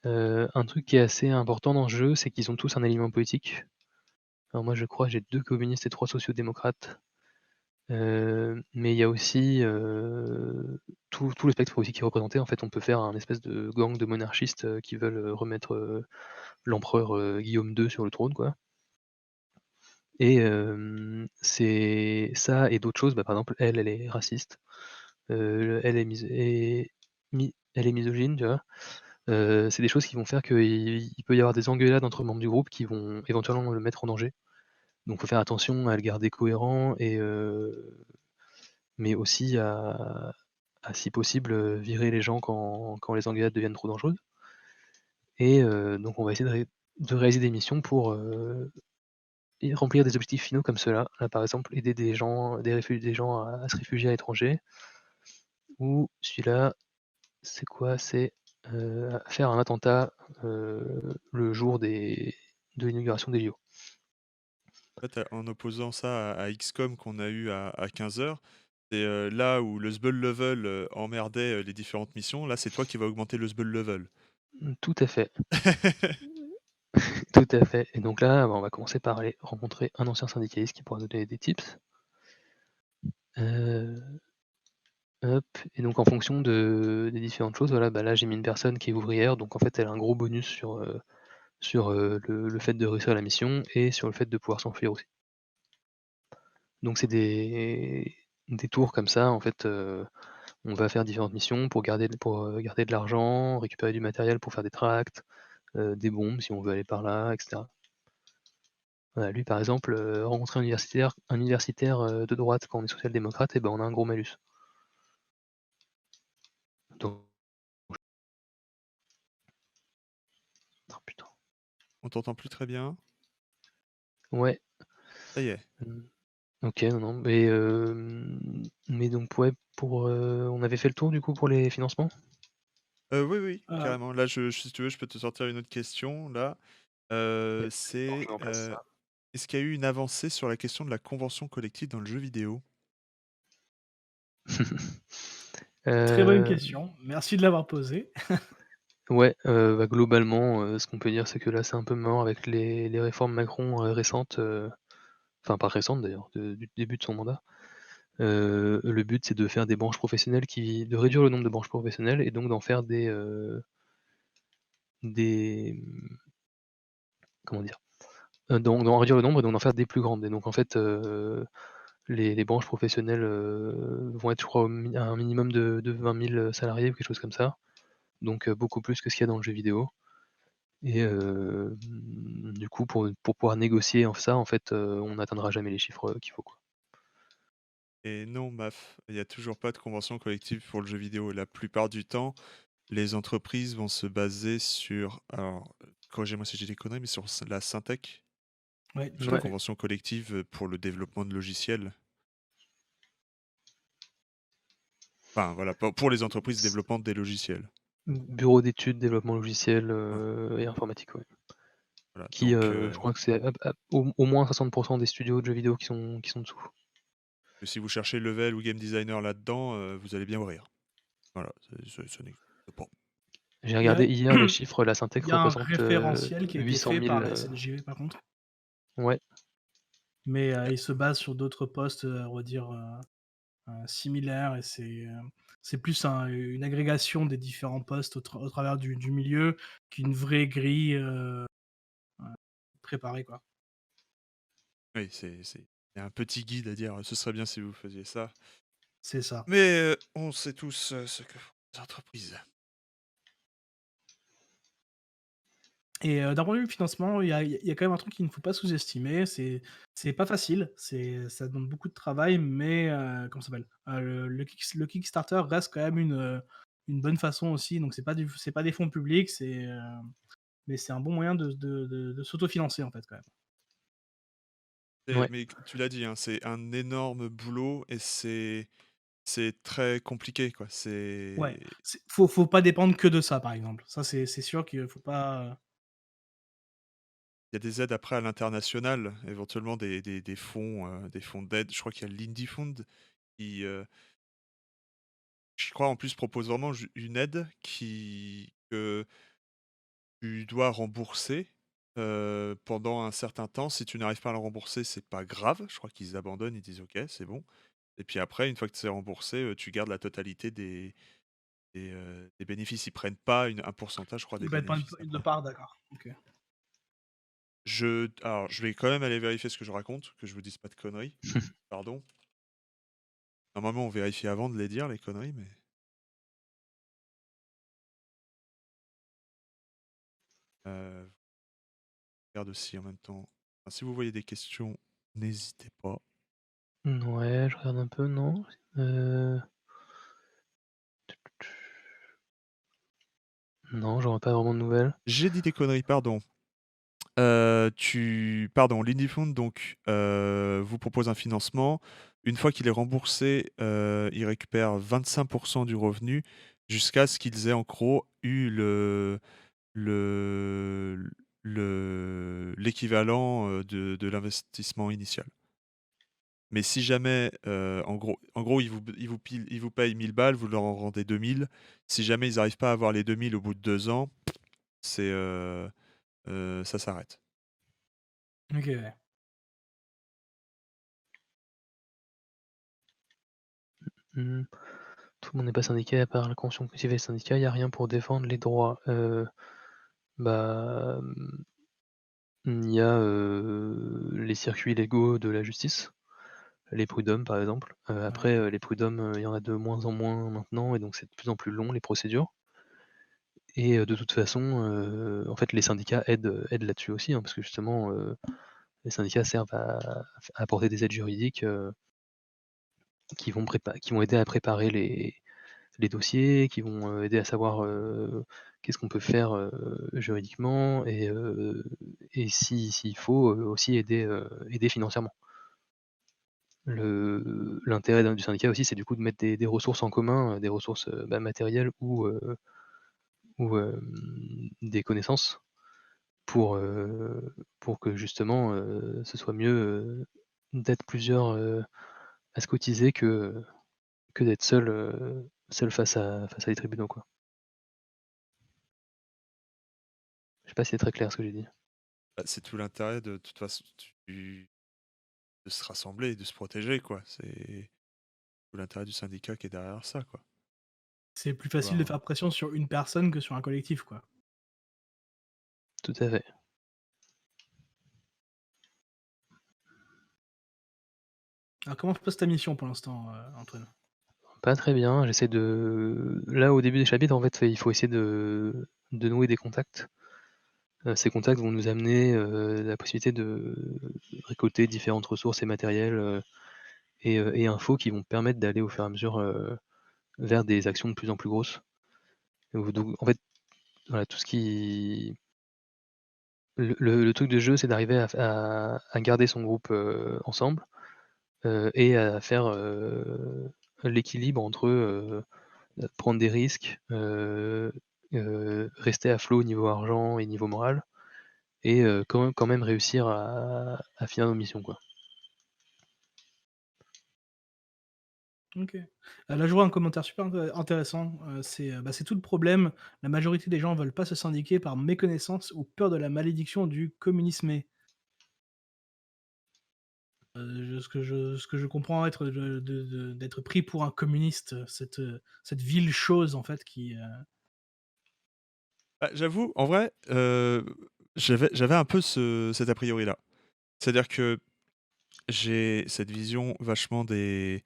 Un truc qui est assez important dans ce jeu, c'est qu'ils ont tous un alignement politique. Alors moi, je crois que j'ai 2 communistes et 3 sociaux-démocrates. Mais il y a aussi, tout le spectre politique qui est représenté. En fait, on peut faire un espèce de gang de monarchistes, qui veulent, remettre, l'empereur, Guillaume II sur le trône, quoi. Et c'est ça et d'autres choses, bah, par exemple, elle est raciste, elle est elle est misogyne, tu vois? C'est des choses qui vont faire qu'il peut y avoir des engueulades entre membres du groupe qui vont éventuellement le mettre en danger. Donc faut faire attention à le garder cohérent et mais aussi à si possible, virer les gens quand les engueulades deviennent trop dangereuses. Et donc on va essayer de réaliser des missions pour, et remplir des objectifs finaux comme ceux-là. Là, par exemple, aider des gens à se réfugier à l'étranger. Ou celui-là, c'est quoi? C'est, faire un attentat, le jour de l'inauguration des JO. En fait, en opposant ça à XCOM qu'on a eu à 15 heures, c'est, là où le Sbul Level, emmerdait, les différentes missions, là, c'est toi qui vas augmenter le Sbul Level. Tout à fait. Tout à fait. Et donc là, bah, on va commencer par aller rencontrer un ancien syndicaliste qui pourra nous donner des tips. Heu, hop, et donc en fonction des différentes choses, voilà, bah, là j'ai mis une personne qui est ouvrière, donc en fait elle a un gros bonus sur le fait de réussir la mission et sur le fait de pouvoir s'enfuir aussi. Donc c'est des tours comme ça en fait, on va faire différentes missions pour garder de l'argent, récupérer du matériel pour faire des tracts, des bombes si on veut aller par là, et cetera. Voilà, lui par exemple, rencontrer un universitaire, de droite quand on est social-démocrate, et ben on a un gros malus. Donc oh putain. On t'entend plus très bien. Ouais, Ça y est. OK, non, non, mais donc ouais, on avait fait le tour du coup pour les financements? Oui, oui, Euh, carrément. Là, si tu veux, je peux te sortir une autre question, là. Ouais, bon, je C'est, mets en place ça. est-ce qu'il y a eu une avancée sur la question de la convention collective dans le jeu vidéo? Très bonne Heu, question. Merci de l'avoir posée. ouais, bah, globalement, ce qu'on peut dire, c'est que là, c'est un peu mort avec les réformes Macron, récentes, enfin pas récentes d'ailleurs, du début de son mandat. Le but, c'est de faire des branches professionnelles de réduire le nombre de branches professionnelles et donc d'en faire des comment dire? D'en réduire le nombre et donc d'en faire des plus grandes, et donc en fait, les branches professionnelles, vont être, je crois, à un minimum de 20 000 salariés ou quelque chose comme ça, donc beaucoup plus que ce qu'il y a dans le jeu vidéo. Et du coup, pour pouvoir négocier ça, en fait, on n'atteindra jamais les chiffres, qu'il faut, quoi. Et non, MAF, il y a toujours pas de convention collective pour le jeu vidéo. La plupart du temps, les entreprises vont se baser sur, alors, corrigez-moi si j'ai des conneries, mais sur la Syntec, Ouais, tout la à Ouais, fait. convention collective pour le développement de logiciels. Enfin, voilà, pour les entreprises s développant des logiciels. bureau d'études, développement logiciel, Ouais, et informatique, ouais. voilà, Qui, donc je crois que c'est au moins 60 des studios de jeux vidéo qui sont dessous. si vous cherchez level ou game designer là-dedans, vous allez bien rire. Voilà, ça n'existe pas. J'ai Il y a, regardé hier les chiffres, la il Syntec y a un représente, référentiel qui a été 800 fait par 000, la SNJV par contre, ouais, mais il se base sur d'autres postes, on va dire, similaires et c'est plus une agrégation des différents postes au travers du milieu qu'une vraie grille, préparée, quoi. Oui, il y a un petit guide à dire, ce serait bien si vous faisiez ça. C'est ça. Mais on sait tous ce que font les entreprises. Et d'un point de vue financement, il y a quand même un truc qu'il ne faut pas sous-estimer, c'est pas facile, ça demande beaucoup de travail, mais comment ça s'appelle? Le Kickstarter reste quand même une bonne façon aussi, donc c'est pas des fonds publics, mais c'est un bon moyen de s'autofinancer, en fait, quand même. ouais. Mais tu l'as dit, hein, c'est un énorme boulot et c'est très compliqué, quoi. Ouais, C'est faut pas dépendre que de ça, par exemple. Ça, c'est sûr qu'il faut pas, Il y a des aides après à l'international, éventuellement des fonds d'aide. Je crois qu'il y a l'Indie Fund qui, je crois en plus propose vraiment une aide que tu dois rembourser, pendant un certain temps. Si tu n'arrives pas à le rembourser, c'est pas grave. Je crois qu'ils abandonnent, ils disent: «OK, c'est bon» et puis après, une fois que c'est remboursé, tu gardes la totalité des bénéfices. Ils prennent pas un pourcentage, je crois, des il va être pas bénéfices une après. part, d'accord. OK. Alors, je vais quand même aller vérifier ce que je raconte, que je vous dise pas de conneries. Pardon. Normalement, on vérifie avant de les dire, les conneries, mais je regarde aussi en même temps. Enfin, si vous voyez des questions, n'hésitez pas. Ouais, je regarde un peu, non? Heu, non, j'aurais pas vraiment de nouvelles. J'ai dit des conneries, pardon. Pardon, l'Indie donc, vous propose un financement. Une fois qu'il est remboursé, ils récupèrent 25 du revenu jusqu'à ce qu'ils aient en gros eu le l'équivalent, de l'investissement initial. Mais si jamais, en gros, ils vous payent 1 000 balles, vous leur en rendez 2 000. Si jamais ils n'arrivent pas à avoir les 2 000 au bout de 2 ans, c'est, ça s'arrête. OK, ouais. Mmh. Tout le monde n'est pas syndiqué à part la convention collective et les syndicats, il y a rien pour défendre les droits. Bah, il y a, les circuits légaux de la justice, les prud'hommes par exemple. Ouais. Après, les prud'hommes, il y en a de moins en moins maintenant et donc c'est de plus en plus long les procédures et de toute façon, en fait les syndicats aident là-dessus aussi, hein, parce que justement, les syndicats servent à apporter des aides juridiques, qui vont aider à préparer les dossiers, qui vont, aider à savoir, qu'est-ce qu'on peut faire, juridiquement et s'il faut, aussi aider financièrement. L'intérêt du syndicat aussi, c'est du coup de mettre des ressources en commun, des ressources, bah, matérielles ou des connaissances pour que justement, ce soit mieux, d'être plusieurs, à se cotiser que d'être seul face à des tribunaux, quoi. Je sais pas si c'est très clair ce que j'ai dit. Bah, c'est tout l'intérêt de toute façon de se rassembler et de se protéger, quoi. C'est tout l'intérêt du syndicat qui est derrière ça, quoi. C'est plus facile de Voir, faire pression sur une personne que sur un collectif, quoi. Tout à fait. Alors comment se passe ta mission pour l'instant, Antoine? Pas très bien, j'essaie de là, au début des chapitres, en fait, il faut essayer de nouer des contacts. Ces contacts vont nous amener, la possibilité de récolter différentes ressources et matériels, et infos qui vont permettre d'aller au fur et à mesure, vers des actions de plus en plus grosses. Donc en fait, voilà, tout ce qui le truc de jeu, c'est d'arriver à garder son groupe, ensemble, et à faire, l'équilibre entre, prendre des risques, rester à flot au niveau argent et niveau moral et quand même réussir à finir nos missions, quoi. OK. Là, je vois un commentaire super intéressant, c'est tout le problème. La majorité des gens veulent pas se syndiquer par méconnaissance ou peur de la malédiction du communisme. Ce que je comprends être d'être pris pour un communiste, cette vile chose en fait bah, j'avoue, en vrai, j'avais un peu cet a priori-là. C'est-à-dire que j'ai cette vision vachement des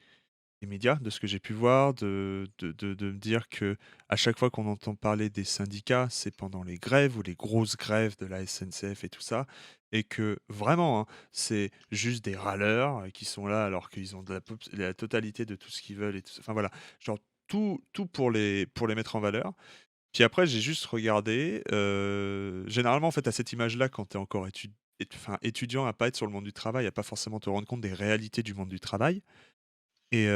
médias, de ce que j'ai pu voir, de me dire que à chaque fois qu'on entend parler des syndicats, c'est pendant les grèves ou les grosses grèves de la SNCF et tout ça, et que vraiment, hein, c'est juste des râleurs qui sont là alors qu'ils ont de la totalité de tout ce qu'ils veulent et tout ça. Enfin voilà, genre tout pour les mettre en valeur. Puis après, j'ai juste regardé, généralement, en fait, à cette image-là, quand tu es encore enfin, étudiant, à pas être sur le monde du travail, à pas forcément te rendre compte des réalités du monde du travail. Et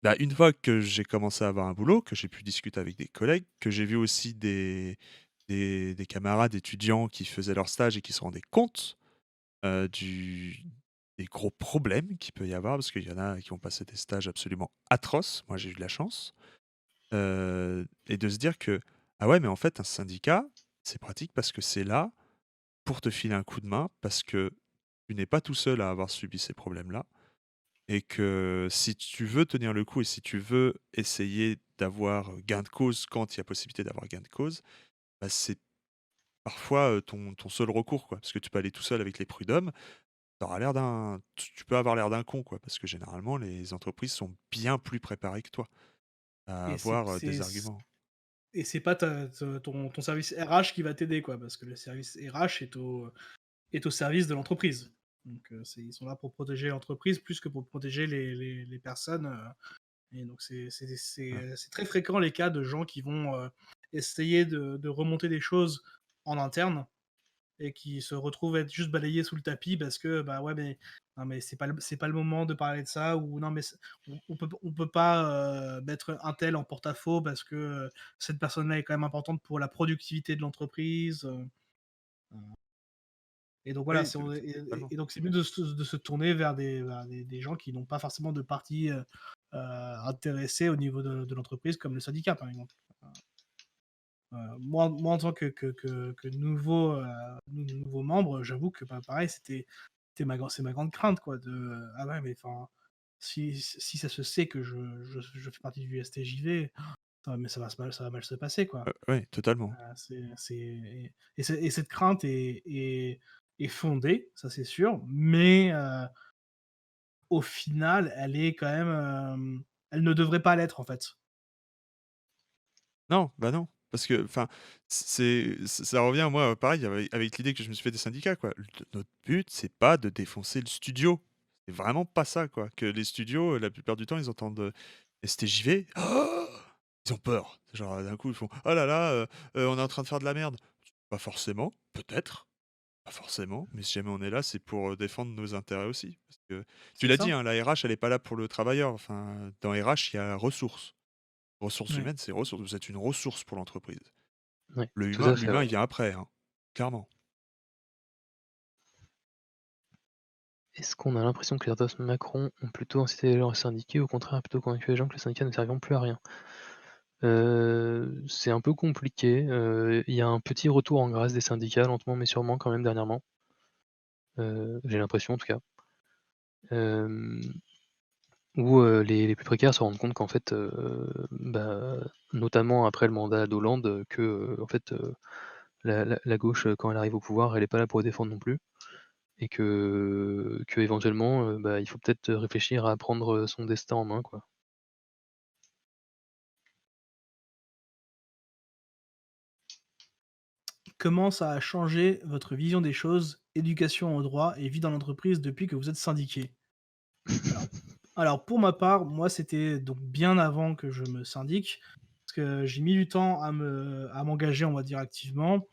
bah, une fois que j'ai commencé à avoir un boulot, que j'ai pu discuter avec des collègues, que j'ai vu aussi des camarades étudiants qui faisaient leur stage et qui se rendaient compte, du des gros problèmes qu'il peut y avoir, parce qu'il y en a qui ont passé des stages absolument atroces. Moi, j'ai eu de la chance. Et de se dire que: «Ah ouais, mais en fait, un syndicat, c'est pratique parce que c'est là pour te filer un coup de main, parce que tu n'es pas tout seul à avoir subi ces problèmes-là et que si tu veux tenir le coup et si tu veux essayer d'avoir gain de cause quand il y a possibilité d'avoir gain de cause, bah, c'est parfois, ton seul recours, quoi». Parce que tu peux aller tout seul avec les prud'hommes, tu peux avoir l'air d'un con, quoi, parce que généralement les entreprises sont bien plus préparées que toi à et avoir, des arguments. c'est pas ton service RH qui va t'aider quoi, parce que le service RH est au service de l'entreprise. Donc ils sont là pour protéger l'entreprise plus que pour protéger les personnes, et donc Ouais. c'est très fréquent les cas de gens qui vont, essayer de remonter des choses en interne et qui se retrouvent être juste balayés sous le tapis parce que, bah, ouais, mais non, mais c'est pas le moment de parler de ça ou non, mais on peut pas, mettre un tel en porte-à-faux parce que, cette personne-là est quand même importante pour la productivité de l'entreprise, et donc voilà, Oui, c'est on totalement. et donc c'est mieux de se tourner vers des gens qui n'ont pas forcément de parti, intéressé au niveau de l'entreprise comme le syndicat, par exemple. Moi en tant que nouveau membre, j'avoue que, bah, pareil, c'est ma grande crainte quoi de, ah ouais, mais enfin, si ça se sait que je fais partie du STJV, ça va mal se passer quoi. Ouais, totalement. Et cette crainte est fondée, ça c'est sûr, mais au final, elle est quand même, elle ne devrait pas l'être en fait. Non, bah, non, parce que enfin, ça revient moi, pareil avec l'idée que je me suis fait des syndicats quoi. Notre but, c'est pas de défoncer le studio. C'est vraiment pas ça quoi. Que les studios, la plupart du temps, ils entendent, STJV, ils ont peur. Genre, d'un coup, ils font: «Oh là là, on est en train de faire de la merde». Pas forcément, peut-être, pas forcément, mais si jamais on est là, c'est pour, défendre nos intérêts aussi. Parce que tu C'est l'as dit, ça? hein, la RH, elle est pas là pour le travailleur. Enfin, dans RH, il y a ressources. Ressources Ouais, humaines, c'est ressources. Vous êtes une ressource pour l'entreprise. Ouais, Le tout humain à fait, l'humain, ouais. il vient après, hein, clairement. Est-ce qu'on a l'impression que les ordres Macron ont plutôt incité les gens à syndiquer ou au contraire plutôt convaincu les gens que les syndicats ne serviront plus à rien? C'est un peu compliqué, il y a un petit retour en grâce des syndicats lentement mais sûrement quand même dernièrement, j'ai l'impression en tout cas. Hem Où, les plus précaires se rendent compte qu'en fait, bah, notamment après le mandat d'Hollande, que, en fait, la gauche, quand elle arrive au pouvoir, elle est pas là pour les défendre non plus et qu'éventuellement, bah, il faut peut-être réfléchir à prendre, son destin en main, quoi. Comment ça a changé votre vision des choses, éducation au droit et vie dans l'entreprise depuis que vous êtes syndiqué? Alors alors pour ma part, moi c'était donc bien avant que je me syndique, parce que j'ai mis du temps à m'engager, on va dire activement,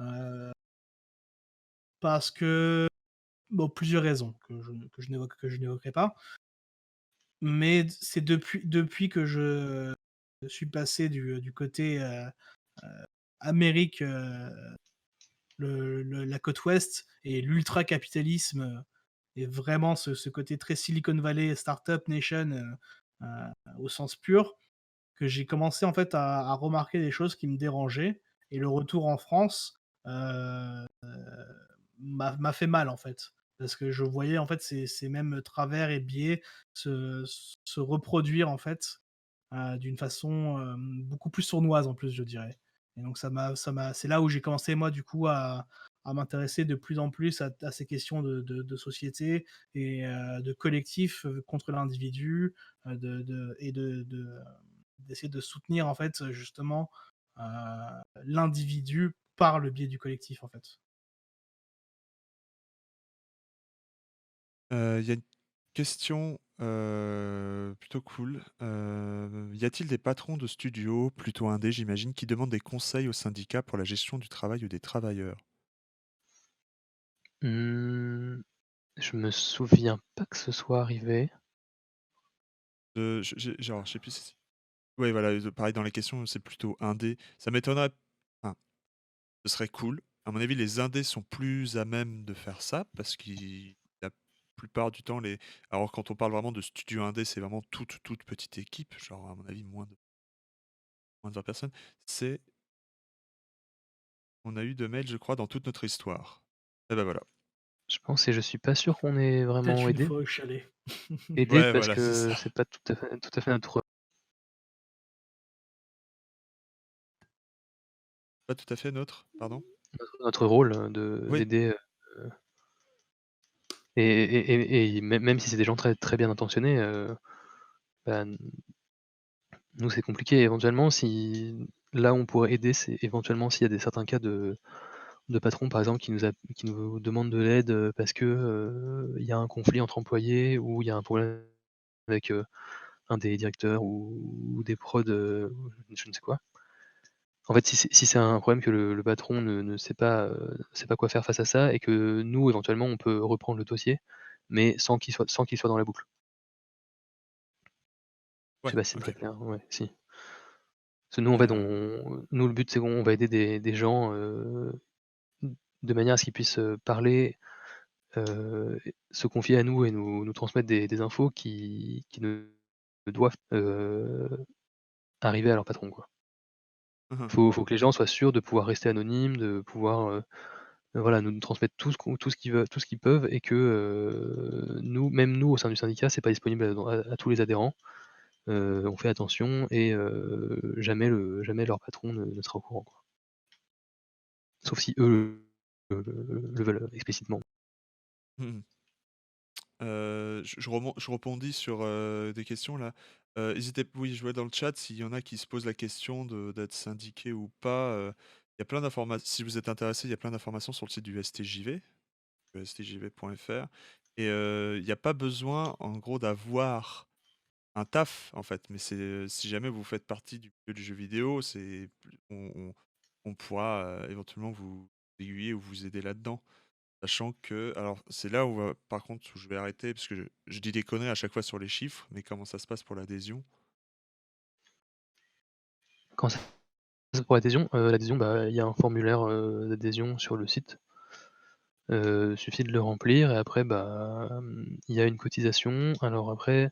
heu, parce que, bon, plusieurs raisons que je n'évoquerai pas. Mais c'est depuis que je suis passé du côté, Amérique, la côte ouest et l'ultra-capitalisme, et vraiment ce côté très Silicon Valley, startup nation, au sens pur, que j'ai commencé en fait à remarquer des choses qui me dérangeaient, et le retour en France, m'a fait mal en fait. Parce que je voyais en fait ces mêmes travers et biais se reproduire en fait, d'une façon, beaucoup plus sournoise en plus, je dirais. Et donc c'est là où j'ai commencé moi du coup à m'intéresser de plus en plus à ces questions de société et de collectif, contre l'individu, d'essayer de soutenir en fait, justement, heu, l'individu par le biais du collectif en fait. Il y a une question, plutôt cool. Y a-t-il des patrons de studios, plutôt indés j'imagine, qui demandent des conseils aux syndicats pour la gestion du travail ou des travailleurs? Mmh, je me souviens pas que ce soit arrivé. Genre, je sais plus si ouais, voilà, pareil dans les questions, c'est plutôt indé. Ça m'étonnerait, enfin, ce serait cool. À mon avis, les indés sont plus à même de faire ça parce qu'ils la plupart du temps, alors quand on parle vraiment de studio indé, c'est vraiment toute petite équipe, genre à mon avis moins de 20 personnes. C'est On a eu de mails, je crois, dans toute notre histoire. Et ben voilà. Je pense et je suis pas sûr qu'on ait vraiment Peut-être une aidé. fois où je suis allé. Aidé Ouais, parce voilà, c'est que ça. c'est pas tout à fait Pas tout à fait neutre, pardon? notre rôle, de Oui. d'aider, et même si c'est des gens très très bien intentionnés, bah, nous c'est compliqué. Éventuellement si là où on pourrait aider, c'est éventuellement s'il y a des certains cas de patrons par exemple qui nous demandent de l'aide, parce que, il y a un conflit entre employés ou il y a un problème avec, un des directeurs ou des prods, je ne sais quoi. En fait, si c'est un problème que le patron ne sait pas quoi faire face à ça et que nous, éventuellement, on peut reprendre le dossier, mais sans qu'il soit dans la boucle. Je sais Ouais, pas si c'est très OK. clair? Ouais, si. Parce que nous, en fait, Heu, nous, le but, c'est qu'on va aider des gens, de manière à ce qu'ils puissent, parler, se confier à nous et nous transmettre des infos qui ne doivent, arriver à leur patron, quoi. Mmh. Faut que les gens soient sûrs de pouvoir rester anonymes, de pouvoir, voilà, nous transmettre tout ce qu'ils peuvent et que, nous, même nous, au sein du syndicat, c'est pas disponible à tous les adhérents. On fait attention et jamais leur patron ne sera au courant, quoi. Sauf si eux, le veulent explicitement. Mmh. Je rebondis sur, des questions là. Hésitez oui, je vois dans le chat s'il y en a qui se posent la question d'être syndiqué ou pas, il y a plein d'informations. Si vous êtes intéressé, il y a plein d'informations sur le site du STJV, stjv.fr et il y a pas besoin en gros d'avoir un taf en fait, mais c'est, si jamais vous faites partie du milieu du jeu vidéo, c'est plus on pourra, éventuellement vous aiguiller ou vous aider là-dedans. Sachant que alors c'est là où, par contre, où je vais arrêter parce que je dis des conneries à chaque fois sur les chiffres, mais comment ça se passe pour l'adhésion? Quand c'est pour l'adhésion, bah, il y a un formulaire, d'adhésion sur le site. Suffit de le remplir et après, bah, il y a une cotisation. Alors après,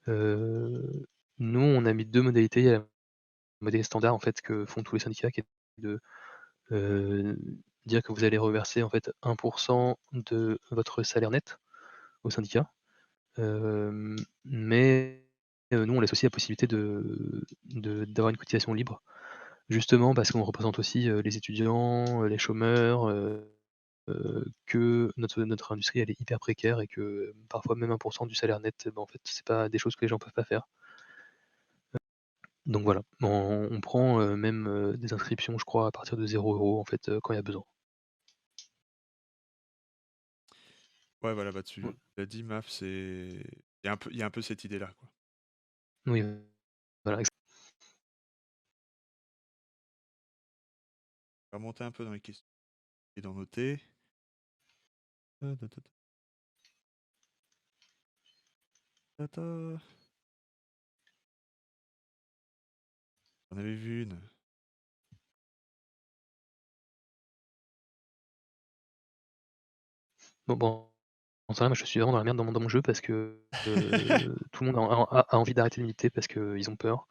heu, nous, on a mis 2 modalités. Il y a la modalité standard, en fait, que font tous les syndicats, qui est de, heu, dire que vous allez reverser, en fait, 1 de votre salaire net au syndicat. Mais nous, on laisse aussi la possibilité d'avoir une cotisation libre, justement parce qu'on représente aussi, les étudiants, les chômeurs, que notre industrie, elle est hyper précaire et que parfois même 1 du salaire net, bah, en fait, c'est pas des choses que les gens peuvent pas faire. Donc voilà, on prend, même, des inscriptions, je crois, à partir de 0 € en fait, quand il y a besoin. Ouais, voilà, bah, Ouais. tu l'as dit, Maf, c'est il y a un peu cette idée-là, quoi. Oui, voilà, On va remonter un peu dans les questions et d'en noter. Ta ta ta ta ta. J'en avais vu une. bon, en vrai, moi, je suis vraiment dans la merde dans mon jeu parce que, tout le monde a envie d'arrêter de militer parce qu'ils ont peur,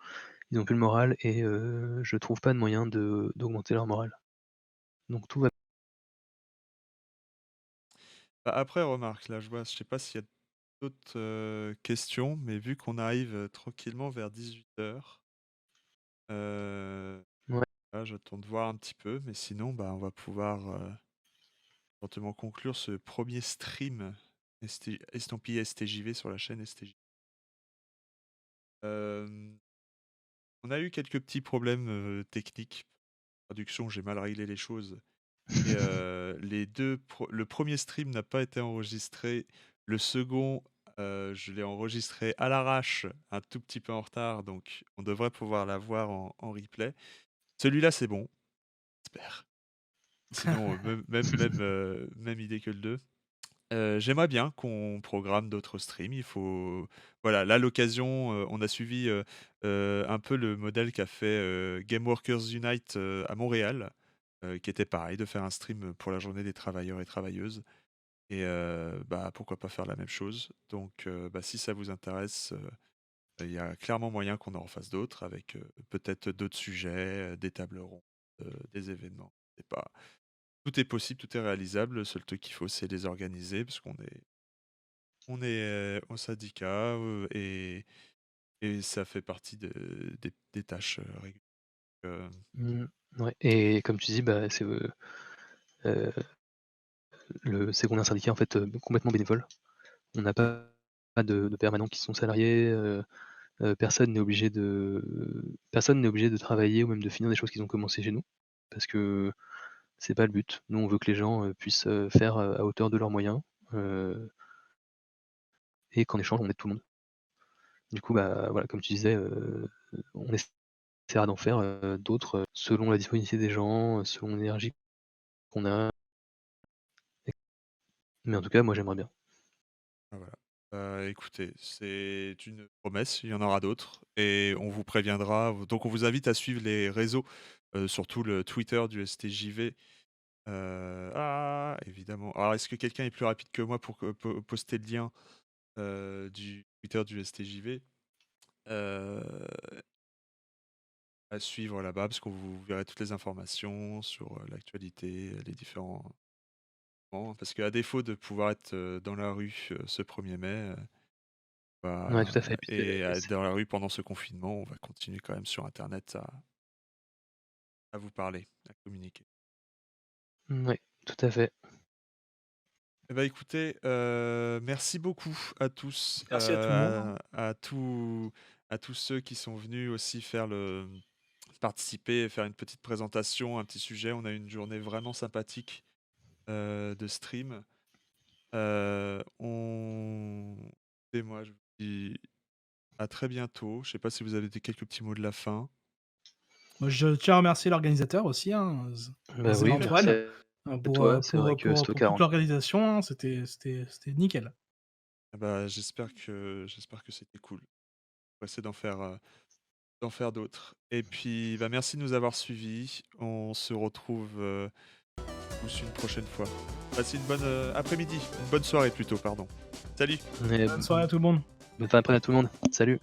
ils ont plus le moral et je trouve pas de moyen d'augmenter leur moral. Donc tout va. Bah, après remarque, là, je sais pas s'il y a d'autres, questions, mais vu qu'on arrive, tranquillement vers 18:00, heu, Ouais. là, j'attends de voir un petit peu, mais sinon, bah, on va pouvoir, éventuellement conclure ce premier stream estampillé STJV sur la chaîne STJ. Hem, on a eu quelques petits problèmes, techniques. Traduction, j'ai mal réglé les choses et le premier stream n'a pas été enregistré. Le second, je l'ai enregistré à l'arrache, un tout petit peu en retard, donc on devrait pouvoir l'avoir en replay. Celui-là, c'est bon, j'espère. Sinon, même idée que le 2. J'aimerais bien qu'on programme d'autres streams. Il faut voilà, là, l'occasion, on a suivi, un peu le modèle qu'a fait, Gameworkers Unite, à Montréal, qui était pareil, de faire un stream, pour la journée des travailleurs et travailleuses et bah, pourquoi pas faire la même chose? Donc bah, si ça vous intéresse, il y a clairement moyen qu'on en refasse d'autres avec, peut-être d'autres sujets, des tables rondes, des événements. C'est pas tout est possible, tout est réalisable. Le seul truc qu'il faut, c'est les organiser parce qu'on est au syndicat, et ça fait partie des tâches, régulières, heu, Mmh, ouais et comme tu dis, bah, heu, c'est qu'on est un syndicat, en fait, complètement bénévole. On n'a pas de permanents qui sont salariés, personne n'est obligé de travailler ou même de finir des choses qu'ils ont commencé chez nous, parce que c'est pas le but. Nous, on veut que les gens, puissent, faire, à hauteur de leurs moyens, heu et qu'en échange, on aide tout le monde. Du coup, bah, voilà, comme tu disais, on essaiera d'en faire, d'autres, selon la disponibilité des gens, selon l'énergie qu'on a. Mais en tout cas, moi, j'aimerais bien. ah voilà. Écoutez, c'est une promesse, il y en aura d'autres et on vous préviendra. Donc on vous invite à suivre les réseaux, surtout le Twitter du STJV. Évidemment. Alors est-ce que quelqu'un est plus rapide que moi pour que poster le lien, du Twitter du STJV? Heu, à suivre là-bas parce que vous verrez toutes les informations sur l'actualité, les différents moments. Parce qu'à défaut de pouvoir être dans la rue ce 1er mai, Ouais, tout à fait. Puis et à être dans la rue pendant ce confinement, on va continuer quand même sur Internet à vous parler, à communiquer. Ouais, tout à fait. Eh ben, écoutez, merci beaucoup à tous, Merci à tout le monde, hein. à tous ceux qui sont venus aussi participer, faire une petite présentation, un petit sujet. On a eu une journée vraiment sympathique, de stream. On et moi, je vous dis à très bientôt. Je sais pas si vous avez quelques petits mots de la fin? Moi, je tiens à remercier l'organisateur aussi, hein, Bah oui, merci Antoine, à toi. C'est vrai pour, que pour toute Stockard. l'organisation, hein, c'était nickel. Ah bah, j'espère que c'était cool. On va essayer d'en faire d'autres. Et puis, bah, merci de nous avoir suivis. On se retrouve, tous une prochaine fois. Passez une bonne, après-midi, une bonne soirée plutôt, pardon. Salut! Et Bonne soirée à tout le monde. bonne fin d'après-midi à tout le monde. Salut.